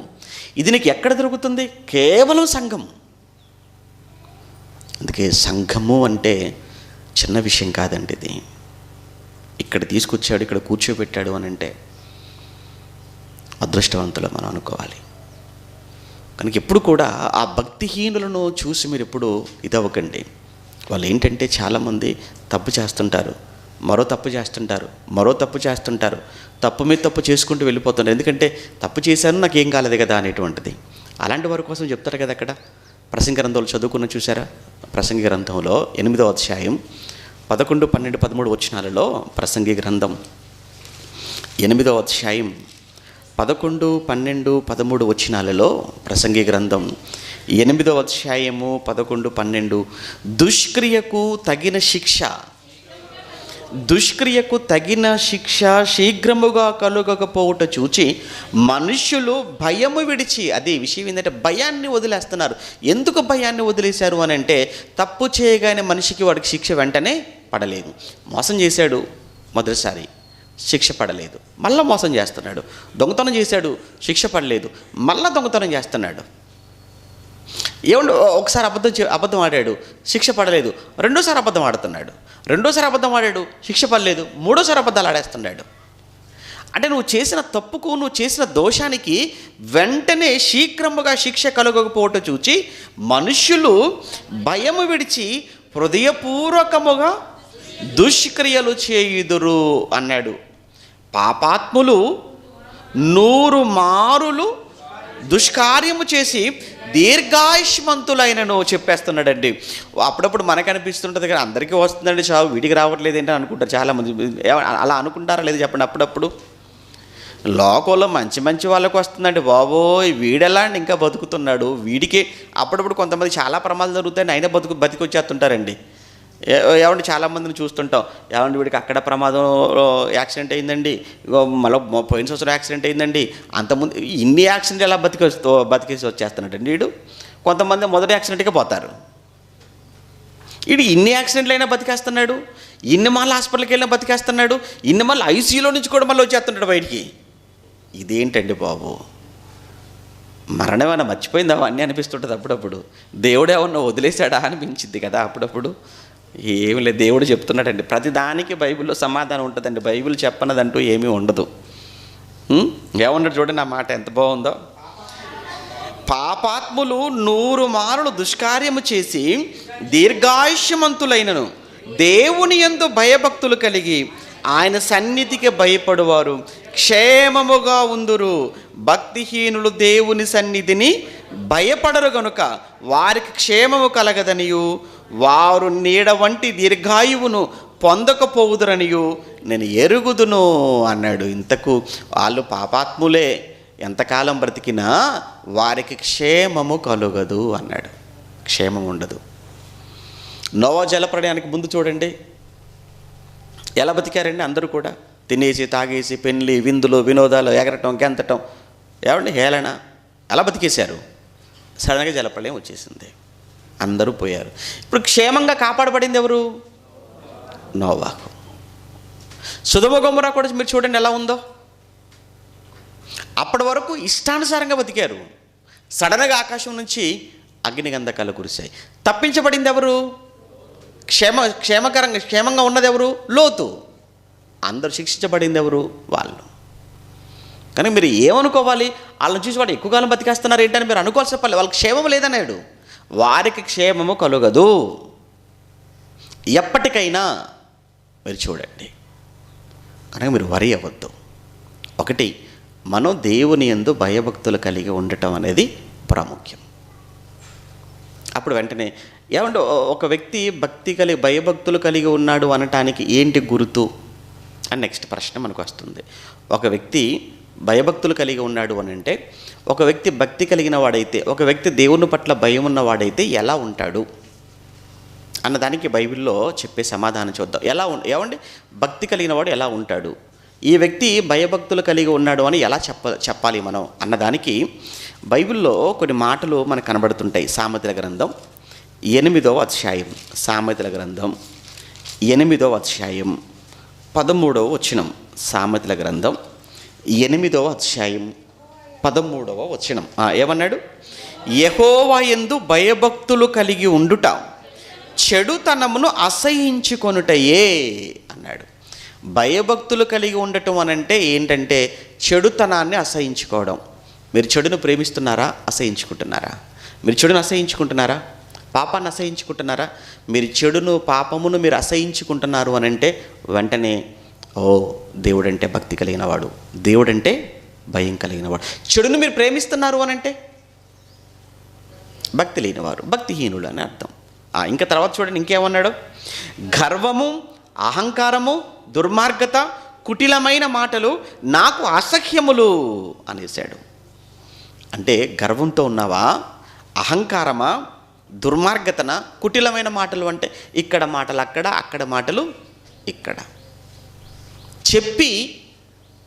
ఇది నీకు ఎక్కడ దొరుకుతుంది? కేవలం సంఘం. అందుకే సంఘము అంటే చిన్న విషయం కాదండి. ఇది ఇక్కడ తీసుకొచ్చాడు, ఇక్కడ కూర్చోబెట్టాడు అని అంటే అదృష్టవంతులు మనం అనుకోవాలి. కనుక ఎప్పుడు కూడా ఆ భక్తిహీనులను చూసి మీరు ఎప్పుడు ఇదవ్వకండి. వాళ్ళు ఏంటంటే చాలామంది తప్పు చేస్తుంటారు, మరో తప్పు చేస్తుంటారు, తప్పు మీద తప్పు చేసుకుంటూ వెళ్ళిపోతున్నారు. ఎందుకంటే తప్పు చేశాను, నాకు ఏం కాలేదు కదా అనేటువంటిది. అలాంటి వారి కోసం చెప్తారు కదా. అక్కడ ప్రసంగి గ్రంథంలో చదువుకున్న చూసారా? ప్రసంగి గ్రంథంలో 8వ అధ్యాయం 11, 12, 13 వచనాలలో, ప్రసంగి గ్రంథం 8వ అధ్యాయం 11, 12, 13 వచనాలలో, ప్రసంగి గ్రంథం 8వ అధ్యాయము 11, 12, దుష్క్రియకు తగిన శిక్ష దుష్క్రియకు తగిన శిక్ష శీఘ్రముగా కలుగకపోవుట చూచి మనుష్యులు భయము విడిచి, అదే విషయం ఏంటంటే భయాన్ని వదిలేస్తున్నారు. ఎందుకు భయాన్ని వదిలేశారు అని అంటే, తప్పు చేయగానే మనిషికి వాడికి శిక్ష వెంటనే పడలేదు. మోసం చేశాడు మొదటిసారి, శిక్ష పడలేదు, మళ్ళీ మోసం చేస్తున్నాడు. దొంగతనం చేశాడు, శిక్ష పడలేదు, మళ్ళీ దొంగతనం చేస్తున్నాడు. ఏమంటే ఒకసారి అబద్ధం ఆడాడు, శిక్ష పడలేదు, రెండోసారి అబద్ధం ఆడుతున్నాడు, రెండోసారి అబద్ధం ఆడాడు, శిక్ష పడలేదు, మూడోసారి అబద్ధాలు ఆడేస్తున్నాడు. అంటే నువ్వు చేసిన తప్పుకు, నువ్వు చేసిన దోషానికి వెంటనే శీఘ్రముగా శిక్ష కలగకపోవటం చూచి మనుష్యులు భయము విడిచి హృదయపూర్వకముగా దుష్క్రియలు చేయుదురు అన్నాడు. పాపాత్ములు 100 మారులు దుష్కార్యము చేసి దీర్ఘాయుష్మంతులైనను చెప్పేస్తున్నాడండి. అప్పుడప్పుడు మనకు అనిపిస్తుంటుంది కానీ అందరికీ వస్తుందండి చావు, వీడికి రావట్లేదు ఏంటని అనుకుంటారు చాలామంది. అలా అనుకుంటారా లేదు చెప్పండి? అప్పుడప్పుడు లోకంలో మంచి మంచి వాళ్ళకు వస్తుందండి, బాబోయ్ వీడెలా ఇంకా బతుకుతున్నాడు, వీడికి అప్పుడప్పుడు కొంతమంది చాలా ప్రమాదాలు జరుగుతాయని అయినా బతికి వచ్చేస్తుంటారండి. ఏమంటే చాలామందిని చూస్తుంటాం, ఏమంటే వీడికి అక్కడ ప్రమాదం యాక్సిడెంట్ అయిందండి, మళ్ళీ పోయిన సంవత్సరం యాక్సిడెంట్ అయిందండి, అంతకుముందు ఇన్ని యాక్సిడెంట్ ఎలా బతికేసి వచ్చేస్తున్నాడండి వీడు. కొంతమంది మొదటి యాక్సిడెంట్కే పోతారు, వీడు ఇన్ని యాక్సిడెంట్లు అయినా బతికేస్తున్నాడు, ఇన్ని మళ్ళీ హాస్పిటల్కి వెళ్ళినా బతికేస్తున్నాడు, ఇన్ని మళ్ళీ ఐసీయూలో నుంచి కూడా మళ్ళీ వచ్చేస్తున్నాడు బయటికి. ఇదేంటండి బాబు, మరణం ఏమైనా మర్చిపోయిందా అన్నీ అనిపిస్తుంటుంది అప్పుడప్పుడు. దేవుడు ఏమన్నా వదిలేశాడా అనిపించింది కదా అప్పుడప్పుడు. ఏమి లేదు, దేవుడు చెప్తున్నాడండి. ప్రతిదానికి బైబిల్లో సమాధానం ఉంటుందండి, బైబిల్ చెప్పనదంటూ ఏమీ ఉండదు. ఏమన్నాడు చూడండి, నా మాట ఎంత బాగుందో. పాపాత్ములు 100 మారులు దుష్కార్యము చేసి దీర్ఘాయుష్యమంతులైనను దేవుని యందు భయభక్తులు కలిగి ఆయన సన్నిధికి భయపడువారు క్షేమముగా ఉందురు. భక్తిహీనులు దేవుని సన్నిధిని భయపడరు గనుక వారికి క్షేమము కలగదనియు వారు నీడ వంటి దీర్ఘాయువును పొందకపోవుదురనియు నేను ఎరుగుదును అన్నాడు. ఇంతకు వాళ్ళు పాపాత్ములే, ఎంతకాలం బ్రతికినా వారికి క్షేమము కలుగదు అన్నాడు. క్షేమం ఉండదు. నోవా జలప్రళయానికి ముందు చూడండి ఎలా బతికారండి అందరూ కూడా. తినేసి తాగేసి పెళ్ళి విందులు వినోదాలు ఎగరటం గెంతటం, ఏమండి హేళన, ఎలా బతికేశారు. సడన్గా జలప్రళయం వచ్చేసింది, అందరూ పోయారు. ఇప్పుడు క్షేమంగా కాపాడబడింది ఎవరు? నోవాహు. సొదొమ గొమొర్రా కూడా మీరు చూడండి ఎలా ఉందో. అప్పటి వరకు ఇష్టానుసారంగా బతికారు, సడన్గా ఆకాశం నుంచి అగ్నిగంధకాలు కురిశాయి. తప్పించబడింది ఎవరు? క్షేమంగా ఉన్నది ఎవరు? లోతు. అందరూ శిక్షించబడింది ఎవరు? వాళ్ళు. కానీ మీరు ఏమనుకోవాలి, వాళ్ళని చూసి వాడు ఎక్కువ కాలం బతికేస్తున్నారు ఏంటని మీరు అనుకోవాల్సిన పని. వాళ్ళకి క్షేమం లేదన్నాడు. వారికి క్షేమము కలుగదు ఎప్పటికైనా. మీరు చూడండి, కనుక మీరు వరి అవ్వద్దు. ఒకటి, మనం దేవుని యందు భయభక్తులు కలిగి ఉండటం అనేది ప్రాముఖ్యం. అప్పుడు వెంటనే ఏమంటే ఒక వ్యక్తి భయభక్తులు కలిగి ఉన్నాడు అనటానికి ఏంటి గుర్తు అని నెక్స్ట్ ప్రశ్న మనకు వస్తుంది. ఒక వ్యక్తి భయభక్తులు కలిగి ఉన్నాడు అని అంటే, ఒక వ్యక్తి భక్తి కలిగిన వాడైతే, ఒక వ్యక్తి దేవుని పట్ల భయం ఉన్నవాడైతే ఎలా ఉంటాడు అన్నదానికి బైబిల్లో చెప్పే సమాధానం చూద్దాం. ఏమండి భక్తి కలిగిన వాడు ఎలా ఉంటాడు, ఈ వ్యక్తి భయభక్తులు కలిగి ఉన్నాడు అని ఎలా చెప్పాలి మనం అన్నదానికి బైబిల్లో కొన్ని మాటలు మనకు కనబడుతుంటాయి. సామెతల గ్రంథం 8వ అధ్యాయం, సామెతల గ్రంథం 8వ అధ్యాయం 13వ వచనం. సామెతల గ్రంథం 8వ అధ్యాయం 13వ వచనం ఏమన్నాడు? యెహోవా యందు భయభక్తులు కలిగి ఉండుట చెడుతనమును అసహించుకొనుటయే అన్నాడు. భయభక్తులు కలిగి ఉండటం అనంటే ఏంటంటే చెడుతనాన్ని అసహించుకోవడం. మీరు చెడును ప్రేమిస్తున్నారా? అసహించుకుంటున్నారా? మీరు చెడును అసహించుకుంటున్నారా? పాపాన్ని అసహించుకుంటున్నారా? మీరు చెడును పాపమును మీరు అసహించుకుంటున్నారు అని అంటే వెంటనే దేవుడంటే భక్తి కలిగిన వాడు, దేవుడంటే భయం కలిగిన వాడు. చెడును మీరు ప్రేమిస్తున్నారు అని అంటే భక్తి లేనివారు, భక్తిహీనుడు అని అర్థం. ఇంకా తర్వాత చూడండి ఇంకేమన్నాడు? గర్వము, అహంకారము, దుర్మార్గత, కుటిలమైన మాటలు నాకు అసహ్యములు అనేసాడు. అంటే గర్వంతో ఉన్నావా? అహంకారమా? దుర్మార్గతన? కుటిలమైన మాటలు అంటే ఇక్కడ మాటలు అక్కడ, అక్కడ మాటలు ఇక్కడ. చెప్పి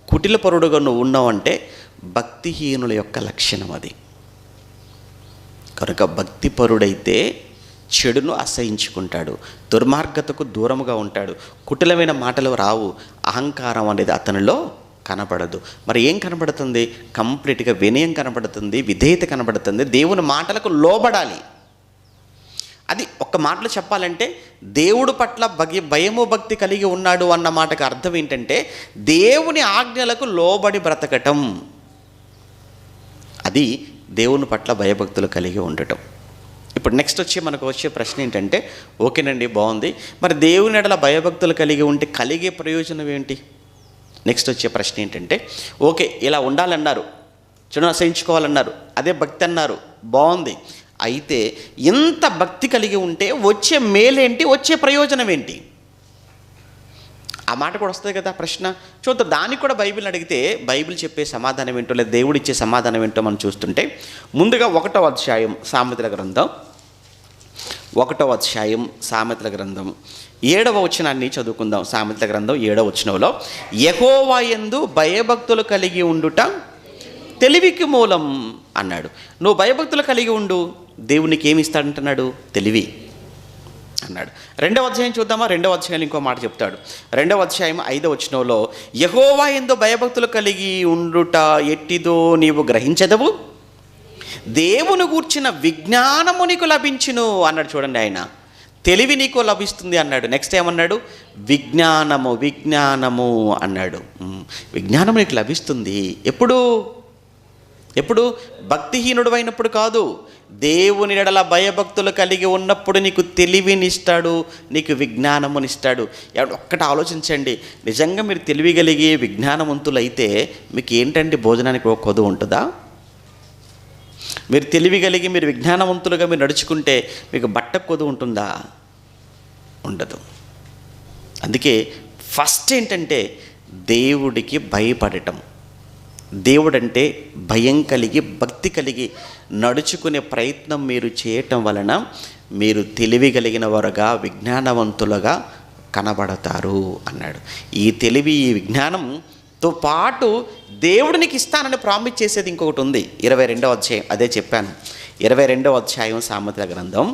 కుటిలపరుడుగా నువ్వు ఉన్నావంటే భక్తిహీనుల యొక్క లక్షణం అది. కనుక భక్తిపరుడైతే చెడును అసహించుకుంటాడు, దుర్మార్గతకు దూరముగా ఉంటాడు, కుటిలమైన మాటలు రావు, అహంకారం అనేది అతనిలో కనబడదు. మరి ఏం కనబడుతుంది? కంప్లీట్గా వినయం కనబడుతుంది, విధేయత కనబడుతుంది, దేవుని మాటలకు లోబడాలి. అది ఒక్క మాటలో చెప్పాలంటే దేవుడు పట్ల భయము భక్తి కలిగి ఉన్నాడు అన్న మాటకు అర్థం ఏంటంటే దేవుని ఆజ్ఞలకు లోబడి బ్రతకటం. అది దేవుని పట్ల భయభక్తులు కలిగి ఉండటం. ఇప్పుడు నెక్స్ట్ మనకు వచ్చే ప్రశ్న ఏంటంటే, ఓకేనండి బాగుంది, మరి దేవుని ఎడల భయభక్తులు కలిగి ఉంటే కలిగే ప్రయోజనం ఏంటి? నెక్స్ట్ వచ్చే ప్రశ్న ఏంటంటే, ఓకే ఇలా ఉండాలన్నారు, చెడును అసహించుకోవాలన్నారు, అదే భక్తి అన్నారు, బాగుంది, అయితే ఇంత భక్తి కలిగి ఉంటే వచ్చే మేలేంటి, వచ్చే ప్రయోజనం ఏంటి? ఆ మాట కూడా వస్తుంది కదా ప్రశ్న. చూద్దాం. దానికి కూడా బైబిల్ని అడిగితే బైబిల్ చెప్పే సమాధానం ఏంటో, లేదా దేవుడు ఇచ్చే సమాధానం ఏంటో మనం చూస్తుంటే, ముందుగా 1వ అధ్యాయం సామెతల గ్రంథం, 1వ అధ్యాయం సామెతల గ్రంథం 7వ వచనాన్ని చదువుకుందాం. సామెతల గ్రంథం 7వ వచనంలో, యెహోవా యందు భయభక్తులు కలిగి ఉండుట తెలివికి మూలం అన్నాడు. నువ్వు భయభక్తులు కలిగి ఉండు, దేవునికి ఏమి ఇస్తాడంటున్నాడు? తెలివి అన్నాడు. 2వ అధ్యాయం చూద్దామా? 2వ అధ్యాయం ఇంకో మాట చెప్తాడు. 2వ అధ్యాయం 5వ వచనంలో, యెహోవా యందు భయభక్తులు కలిగి ఉండుట ఎట్టిదో నీవు గ్రహించదవు, దేవుని గూర్చిన విజ్ఞానము నీకు లభించును అన్నాడు. చూడండి, ఆయన తెలివి నీకు లభిస్తుంది అన్నాడు. నెక్స్ట్ ఏమన్నాడు? విజ్ఞానము అన్నాడు. విజ్ఞానము నీకు లభిస్తుంది ఎప్పుడు? భక్తిహీనుడు అయినప్పుడు కాదు, దేవుని ఎడల భయభక్తులు కలిగి ఉన్నప్పుడు నీకు తెలివినిస్తాడు, నీకు విజ్ఞానమునిస్తాడు. ఒక్కటి ఆలోచించండి, నిజంగా మీరు తెలివి కలిగి విజ్ఞానవంతులు అయితే మీకు ఏంటంటే భోజనానికి ఒక కొదువు ఉంటుందా? మీరు తెలివి కలిగి మీరు విజ్ఞానవంతులుగా మీరు నడుచుకుంటే మీకు బట్ట కొదువు ఉంటుందా? ఉండదు. అందుకే ఫస్ట్ ఏంటంటే దేవుడికి భయపడటం. దేవుడంటే భయం కలిగి భక్తి కలిగి నడుచుకునే ప్రయత్నం మీరు చేయటం వలన మీరు తెలివి కలిగిన వారుగా విజ్ఞానవంతులుగా కనబడతారు అన్నాడు. ఈ తెలివి ఈ విజ్ఞానంతో పాటు దేవుడు నీకు ఇస్తానని ప్రామిస్ చేసేది ఇంకొకటి ఉంది. 22వ అధ్యాయం, అదే చెప్పాను, 22వ అధ్యాయం సామెతల గ్రంథం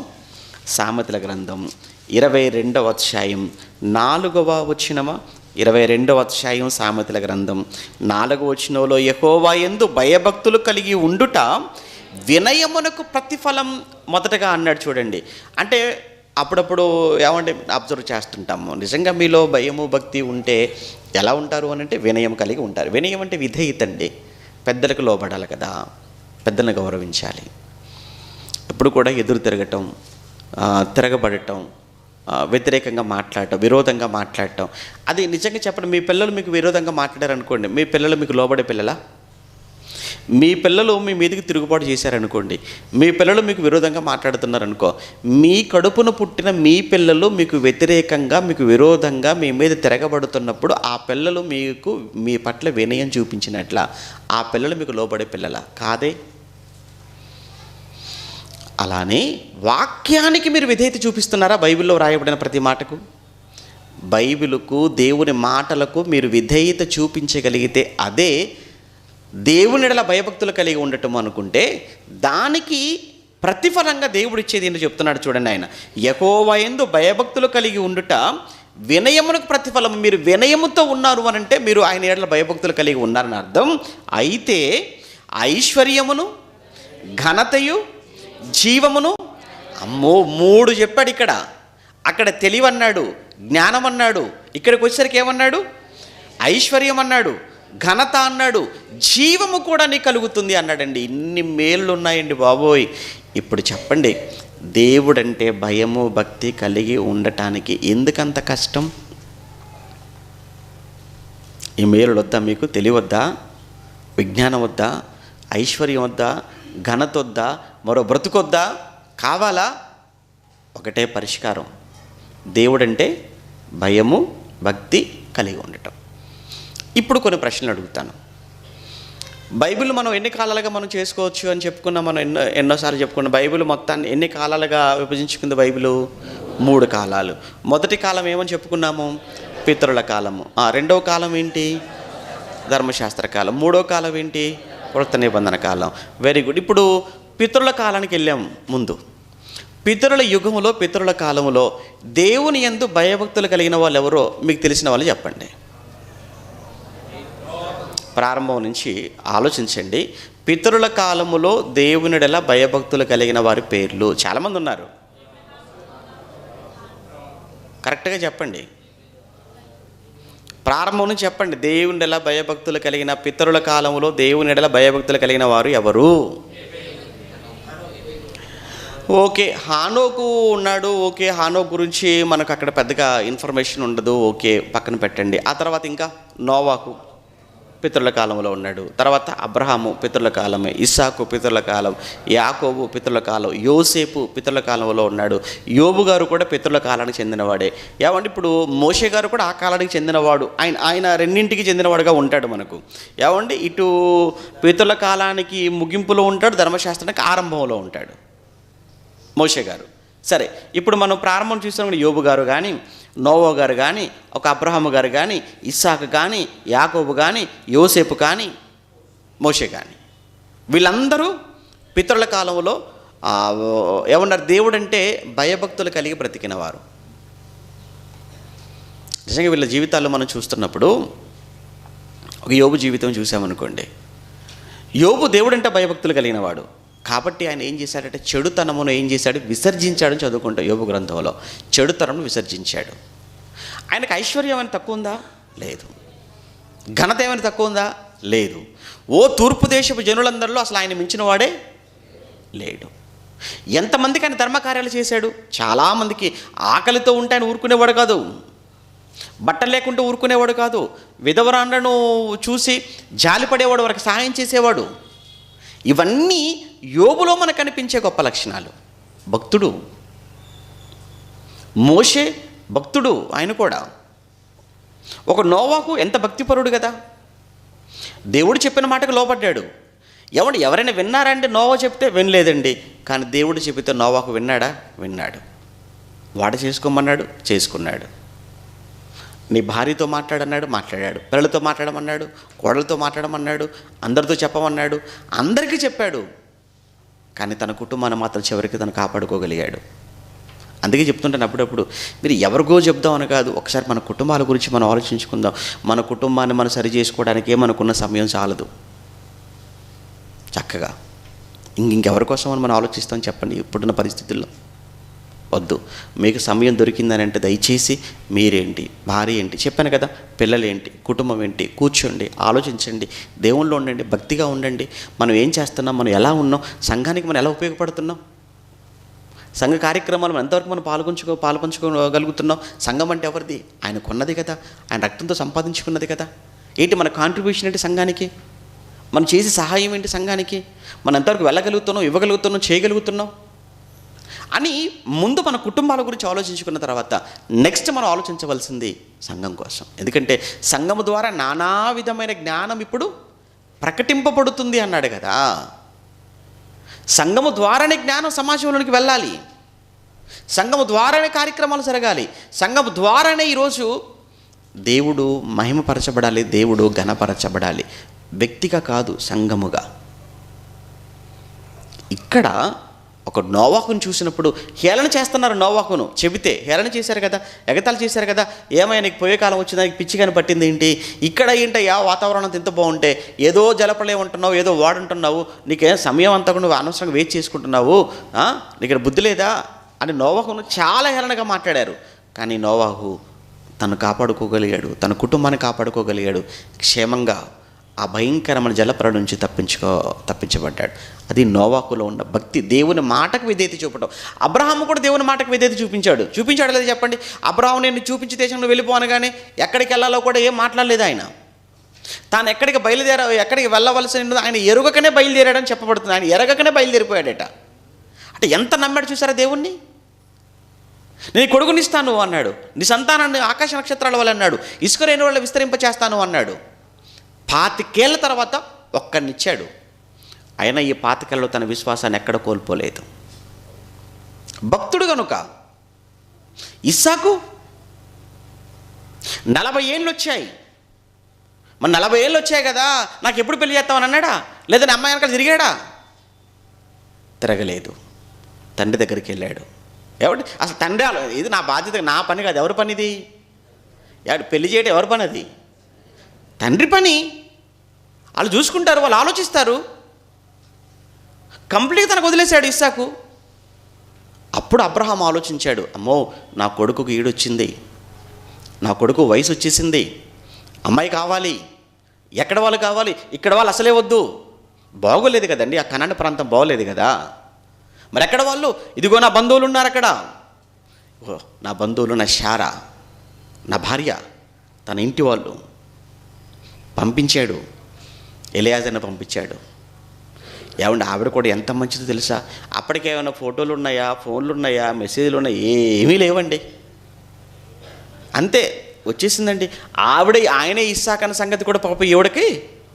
22వ అధ్యాయం 4వ వచనమా? 22వ అధ్యాయం సామెతల గ్రంథం 4వ వచనంలో, యెహోవా యందు భయభక్తులు కలిగి ఉండుట వినయమునకు ప్రతిఫలం మొదటగా అన్నాడు. చూడండి, అంటే అప్పుడప్పుడు ఏమంటే అబ్జర్వ్ చేస్తుంటాము, నిజంగా మీలో భయము భక్తి ఉంటే ఎలా ఉంటారు అని అంటే వినయం కలిగి ఉంటారు. వినయం అంటే విధేయత అండి. పెద్దలకు లోబడాలి కదా, పెద్దలను గౌరవించాలి. ఎప్పుడు కూడా ఎదురు తిరగటం, తిరగబడటం, వ్యతిరేకంగా మాట్లాడటం, విరోధంగా మాట్లాడటం, అది నిజంగా చెప్పండి, మీ పిల్లలు మీకు విరోధంగా మాట్లాడారనుకోండి, మీ పిల్లలు మీకు లోబడే పిల్లలా? మీ పిల్లలు మీ మీదకి తిరుగుబాటు చేశారనుకోండి, మీ పిల్లలు మీకు విరోధంగా మాట్లాడుతున్నారనుకో, మీ కడుపున పుట్టిన మీ పిల్లలు మీకు వ్యతిరేకంగా మీకు విరోధంగా మీ మీద తిరగబడుతున్నప్పుడు ఆ పిల్లలు మీకు మీ పట్ల వినయం చూపించినట్ల ఆ పిల్లలు మీకు లోబడే పిల్లలా? కాదే. అలానే వాక్యానికి మీరు విధేయత చూపిస్తున్నారా? బైబిల్లో రాయబడిన ప్రతి మాటకు, బైబిలుకు దేవుని మాటలకు మీరు విధేయత చూపించగలిగితే అదే దేవుని ఎడల భయభక్తులు కలిగి ఉండటం అనుకుంటే, దానికి ప్రతిఫలంగా దేవుడు ఇచ్చేది ఏంటో చెప్తున్నాడు. చూడండి, ఆయన యెహోవా యందు భయభక్తులు కలిగి ఉండుట వినయమునకు ప్రతిఫలం. మీరు వినయముతో ఉన్నారు అని అంటే మీరు ఆయన ఎడల భయభక్తులు కలిగి ఉన్నారని అర్థం. అయితే ఐశ్వర్యమును, ఘనతయు, జీవమును, అమ్మో 3 చెప్పాడు ఇక్కడ. అక్కడ తెలివి అన్నాడు, జ్ఞానం అన్నాడు, ఇక్కడికి వచ్చేసరికి ఏమన్నాడు? ఐశ్వర్యం అన్నాడు, ఘనత అన్నాడు, జీవము కూడా నీకు కలుగుతుంది అన్నాడండి. ఇన్ని మేళ్ళు ఉన్నాయండి బాబోయ్. ఇప్పుడు చెప్పండి, దేవుడంటే భయము భక్తి కలిగి ఉండటానికి ఎందుకంత కష్టం? ఈ మేలు వద్దా మీకు? తెలివి వద్దా? విజ్ఞానం వద్దా? ఐశ్వర్యం వద్దా? ఘనత వద్దా? మరో బ్రతుకొద్దా? కావాలా? ఒకటే పరిష్కారం, దేవుడంటే భయము భక్తి కలిగి ఉండటం. ఇప్పుడు కొన్ని ప్రశ్నలు అడుగుతాను. బైబిల్ మనం ఎన్ని కాలాలుగా మనం చేసుకోవచ్చు అని చెప్పుకున్నాం. మనం ఎన్నోసార్లు చెప్పుకున్నాం. బైబిల్ మొత్తాన్ని ఎన్ని కాలాలుగా విభజించుకుంది బైబిల్? 3 కాలాలు. మొదటి కాలం ఏమని చెప్పుకున్నాము? పితరుల కాలము. రెండవ కాలం ఏంటి? ధర్మశాస్త్ర కాలం. మూడో కాలం ఏంటి? కృత నిబంధన కాలం. Very good. ఇప్పుడు పితరుల కాలానికి వెళ్ళాం. ముందు పితరుల యుగములో, పితరుల కాలములో దేవుని యందు భయభక్తులు కలిగిన వాళ్ళు ఎవరో మీకు తెలిసిన వాళ్ళు చెప్పండి. ప్రారంభం నుంచి ఆలోచించండి. పితరుల కాలములో దేవునిడల భయభక్తులు కలిగిన వారి పేర్లు చాలామంది ఉన్నారు. కరెక్ట్గా చెప్పండి. ప్రారంభం నుంచి చెప్పండి. దేవునిడల భయభక్తులు కలిగిన, పితరుల కాలములో దేవునిడల భయభక్తులు కలిగిన వారు ఎవరు? ఓకే, హానోకు ఉన్నాడు. ఓకే, హానోకు గురించి మనకు అక్కడ పెద్దగా ఇన్ఫర్మేషన్ ఉండదు. ఓకే, పక్కన పెట్టండి. ఆ తర్వాత ఇంకా నోవాకు పితరుల కాలంలో ఉన్నాడు. తర్వాత అబ్రహాము పితరుల కాలమే, ఇస్సాకు పితరుల కాలం, యాకోబు పితరుల కాలం, యోసేపు పితరుల కాలంలో ఉన్నాడు. యోబు గారు కూడా పితరుల కాలానికి చెందినవాడే. ఏమంటే ఇప్పుడు మోషే గారు కూడా ఆ కాలానికి చెందినవాడు. ఆయన రెండింటికి చెందినవాడుగా ఉంటాడు మనకు. ఏమంటే ఇటు పితరుల కాలానికి ముగింపులో ఉంటాడు, ధర్మశాస్త్రానికి ఆరంభంలో ఉంటాడు మోషే గారు. సరే, ఇప్పుడు మనం ప్రారంభం చూస్తాం. యోబు గారు కానీ, నోవా గారు కానీ, ఒక అబ్రహాము గారు కానీ, ఇస్సాకు కానీ, యాకోబు కానీ, యోసేపు కానీ, మోషే కానీ, వీళ్ళందరూ పితరుల కాలంలో ఏమన్నారు? దేవుడు అంటే భయభక్తులు కలిగి బ్రతికినవారు. నిజంగా వీళ్ళ జీవితాల్లో మనం చూస్తున్నప్పుడు ఒక యోబు జీవితం చూసామనుకోండి. యోబు దేవుడు అంటే భయభక్తులు కలిగినవాడు. కాబట్టి ఆయన ఏం చేశాడంటే చెడుతనమును ఏం చేశాడు? విసర్జించాడని చదువుకుంటాం యోబు గ్రంథంలో. చెడుతనమును విసర్జించాడు. ఆయనకు ఐశ్వర్యం అని తక్కువ ఉందా? లేదు. ఘనత ఏమైనా తక్కువ ఉందా? లేదు. ఓ తూర్పు దేశపు జనులందరిలో అసలు ఆయన మించిన వాడే లేడు. ఎంతమందికి ఆయన ధర్మకార్యాలు చేశాడు? చాలామందికి. ఆకలితో ఉంటే ఆయన ఊరుకునేవాడు కాదు, బట్టలు లేకుంటే ఊరుకునేవాడు కాదు, విధవరాండ్లను చూసి జాలిపడేవాడు, వారికి సహాయం చేసేవాడు. ఇవన్నీ యోబులో మనకు కనిపించే గొప్ప లక్షణాలు. భక్తుడు. మోషే భక్తుడు, ఆయన కూడా. ఒక నోవాకు ఎంత భక్తిపరుడు కదా. దేవుడు చెప్పిన మాటకు లోపడ్డాడు. ఎవరైనా విన్నారంటే నోవా చెప్తే వినలేదండి. కానీ దేవుడు చెబితే నోవాకు విన్నాడా? విన్నాడు. వాడ చేసుకోమన్నాడు, చేసుకున్నాడు. నీ భార్యతో మాట్లాడన్నాడు, మాట్లాడాడు. పిల్లలతో మాట్లాడమన్నాడు, కోడలతో మాట్లాడమన్నాడు, అందరితో చెప్పమన్నాడు, అందరికీ చెప్పాడు. కానీ తన కుటుంబాన్ని మాత్రం చివరికి తను కాపాడుకోగలిగాడు. అందుకే చెప్తుంటాను అప్పుడప్పుడు, మీరు ఎవరికో చెప్దామని కాదు, ఒకసారి మన కుటుంబాల గురించి మనం ఆలోచించుకుందాం. మన కుటుంబాన్ని మనం సరి చేసుకోవడానికే మనకున్న సమయం చాలదు. చక్కగా ఇంకెవరి కోసం మనం ఆలోచిస్తాం చెప్పండి? ఇప్పుడున్న పరిస్థితుల్లో వద్దు. మీకు సమయం దొరికిందని అంటే దయచేసి మీరేంటి, భార్య ఏంటి, చెప్పాను కదా, పిల్లలేంటి, కుటుంబం ఏంటి, కూర్చోండి, ఆలోచించండి, దేవుళ్ళో ఉండండి, భక్తిగా ఉండండి. మనం ఏం చేస్తున్నాం, మనం ఎలా ఉన్నాం, సంఘానికి మనం ఎలా ఉపయోగపడుతున్నాం, సంఘ కార్యక్రమాలు ఎంతవరకు మనం పాల్పంచుకోగలుగుతున్నాం. సంఘం అంటే ఎవరిది? ఆయనకున్నది కదా, ఆయన రక్తంతో సంపాదించుకున్నది కదా. ఏంటి మన కాంట్రిబ్యూషన్ ఏంటి సంఘానికి? మనం చేసే సహాయం ఏంటి సంఘానికి? మనం ఎంతవరకు వెళ్ళగలుగుతున్నాం, ఇవ్వగలుగుతున్నాం, చేయగలుగుతున్నాం అని ముందు మన కుటుంబాల గురించి ఆలోచించుకున్న తర్వాత నెక్స్ట్ మనం ఆలోచించవలసింది సంఘం కోసం. ఎందుకంటే సంఘము ద్వారా నానా విధమైన జ్ఞానం ఇప్పుడు ప్రకటింపబడుతుంది అన్నాడు కదా. సంఘము ద్వారానే జ్ఞానం సమాజంలోనికి వెళ్ళాలి, సంఘము ద్వారానే కార్యక్రమాలు జరగాలి, సంఘము ద్వారానే ఈరోజు దేవుడు మహిమపరచబడాలి, దేవుడు ఘనపరచబడాలి. వ్యక్తిగా కాదు, సంఘముగా. ఇక్కడ ఒక నోవాకును చూసినప్పుడు హేళన చేస్తున్నారు. నోవాకును చెబితే హేళన చేశారు కదా, ఎగతాళి చేశారు కదా. ఏమైనా నీకు పోయే కాలం వచ్చిందా, నీకు పిచ్చి కానీ పట్టింది ఏంటి, ఇక్కడ ఏంటయ్యా వాతావరణం ఎంత బాగుంటే ఏదో జలప్రళయం ఉంటున్నావు, ఏదో వాడుంటున్నావు, నీకేం సమయం అంతా నువ్వు అనవసరంగా వేస్ట్ చేసుకుంటున్నావు, నీకు బుద్ధి లేదా అని నోవాకును చాలా హేళనగా మాట్లాడారు. కానీ నోవాహు తను కాపాడుకోగలిగాడు, తన కుటుంబాన్ని కాపాడుకోగలిగాడు. క్షేమంగా ఆ భయంకరమైన జలప్రళయం నుంచి తప్పించబడ్డాడు. అది నోవాకులో ఉన్న భక్తి, దేవుని మాటకు విధేయత చూపటం. అబ్రహాము కూడా దేవుని మాటకు విధేయత చూపించాడు లేదా చెప్పండి? అబ్రహాము నేను చూపించి దేశంలో వెళ్ళిపోనగానే ఎక్కడికి వెళ్ళాలో కూడా ఏం మాట్లాడలేదు ఆయన. తాను ఎక్కడికి వెళ్ళవలసి ఆయన ఎరుగకనే బయలుదేరాడని చెప్పబడుతుంది. ఆయన ఎరగకనే బయలుదేరిపోయాడట. అంటే ఎంత నమ్మాడు చూసారా దేవుణ్ణి. నేను కొడుకునిస్తాను అన్నాడు, నీ సంతానాన్ని ఆకాశ నక్షత్రాల వల్ల అన్నాడు, ఇసుక రేణువుల వల్ల విస్తరింపచేస్తాను అన్నాడు. 25 ఏళ్ల తర్వాత ఒక్కడినిచ్చాడు. అయినా ఈ 25 ఏళ్లలో తన విశ్వాసాన్ని ఎక్కడ కోల్పోలేదు. భక్తుడు కనుక. ఇస్సాకు 40 ఏళ్ళు వచ్చాయి. మరి 40 ఏళ్ళు వచ్చాయి కదా, నాకు ఎప్పుడు పెళ్లి చేస్తామని అన్నాడా? లేదని అమ్మాయి వెనకాల తిరిగాడా? తిరగలేదు. తండ్రి దగ్గరికి వెళ్ళాడు. ఎవరి అసలు తండ్రి ఇది నా బాధ్యత, నా పని కాదు. ఎవరి పని ఇది? పెళ్లి చేయడం ఎవరి పని? అది తండ్రి పని. వాళ్ళు చూసుకుంటారు, వాళ్ళు ఆలోచిస్తారు. కంప్లీట్గా తనకు వదిలేశాడు ఇస్సాకు. అప్పుడు అబ్రహాం ఆలోచించాడు, అమ్మో నా కొడుకుకు ఈడొచ్చింది, నా కొడుకు వయసు వచ్చేసింది, అమ్మాయి కావాలి. ఎక్కడ వాళ్ళు కావాలి? ఇక్కడ వాళ్ళు అసలే వద్దు. బాగోలేదు కదండి, ఆ కనాన ప్రాంతం బాగోలేదు కదా. మరి ఎక్కడ వాళ్ళు? ఇదిగో నా బంధువులు ఉన్నారు అక్కడ. నా బంధువులు, నా శారా, నా భార్య, తన ఇంటి వాళ్ళు. పంపించాడు, ఎలియాజర్ని పంపించాడు. ఏమండి ఆవిడ కూడా ఎంత మంచిదో తెలుసా? అప్పటికేమైనా ఫోటోలు ఉన్నాయా, ఫోన్లు ఉన్నాయా, మెసేజ్లు ఉన్నాయా? ఏమీ లేవండి. అంతే వచ్చేసిందండి. ఆయనే ఇస్సాకు అన్న సంగతి కూడా పాపం ఈవిడకి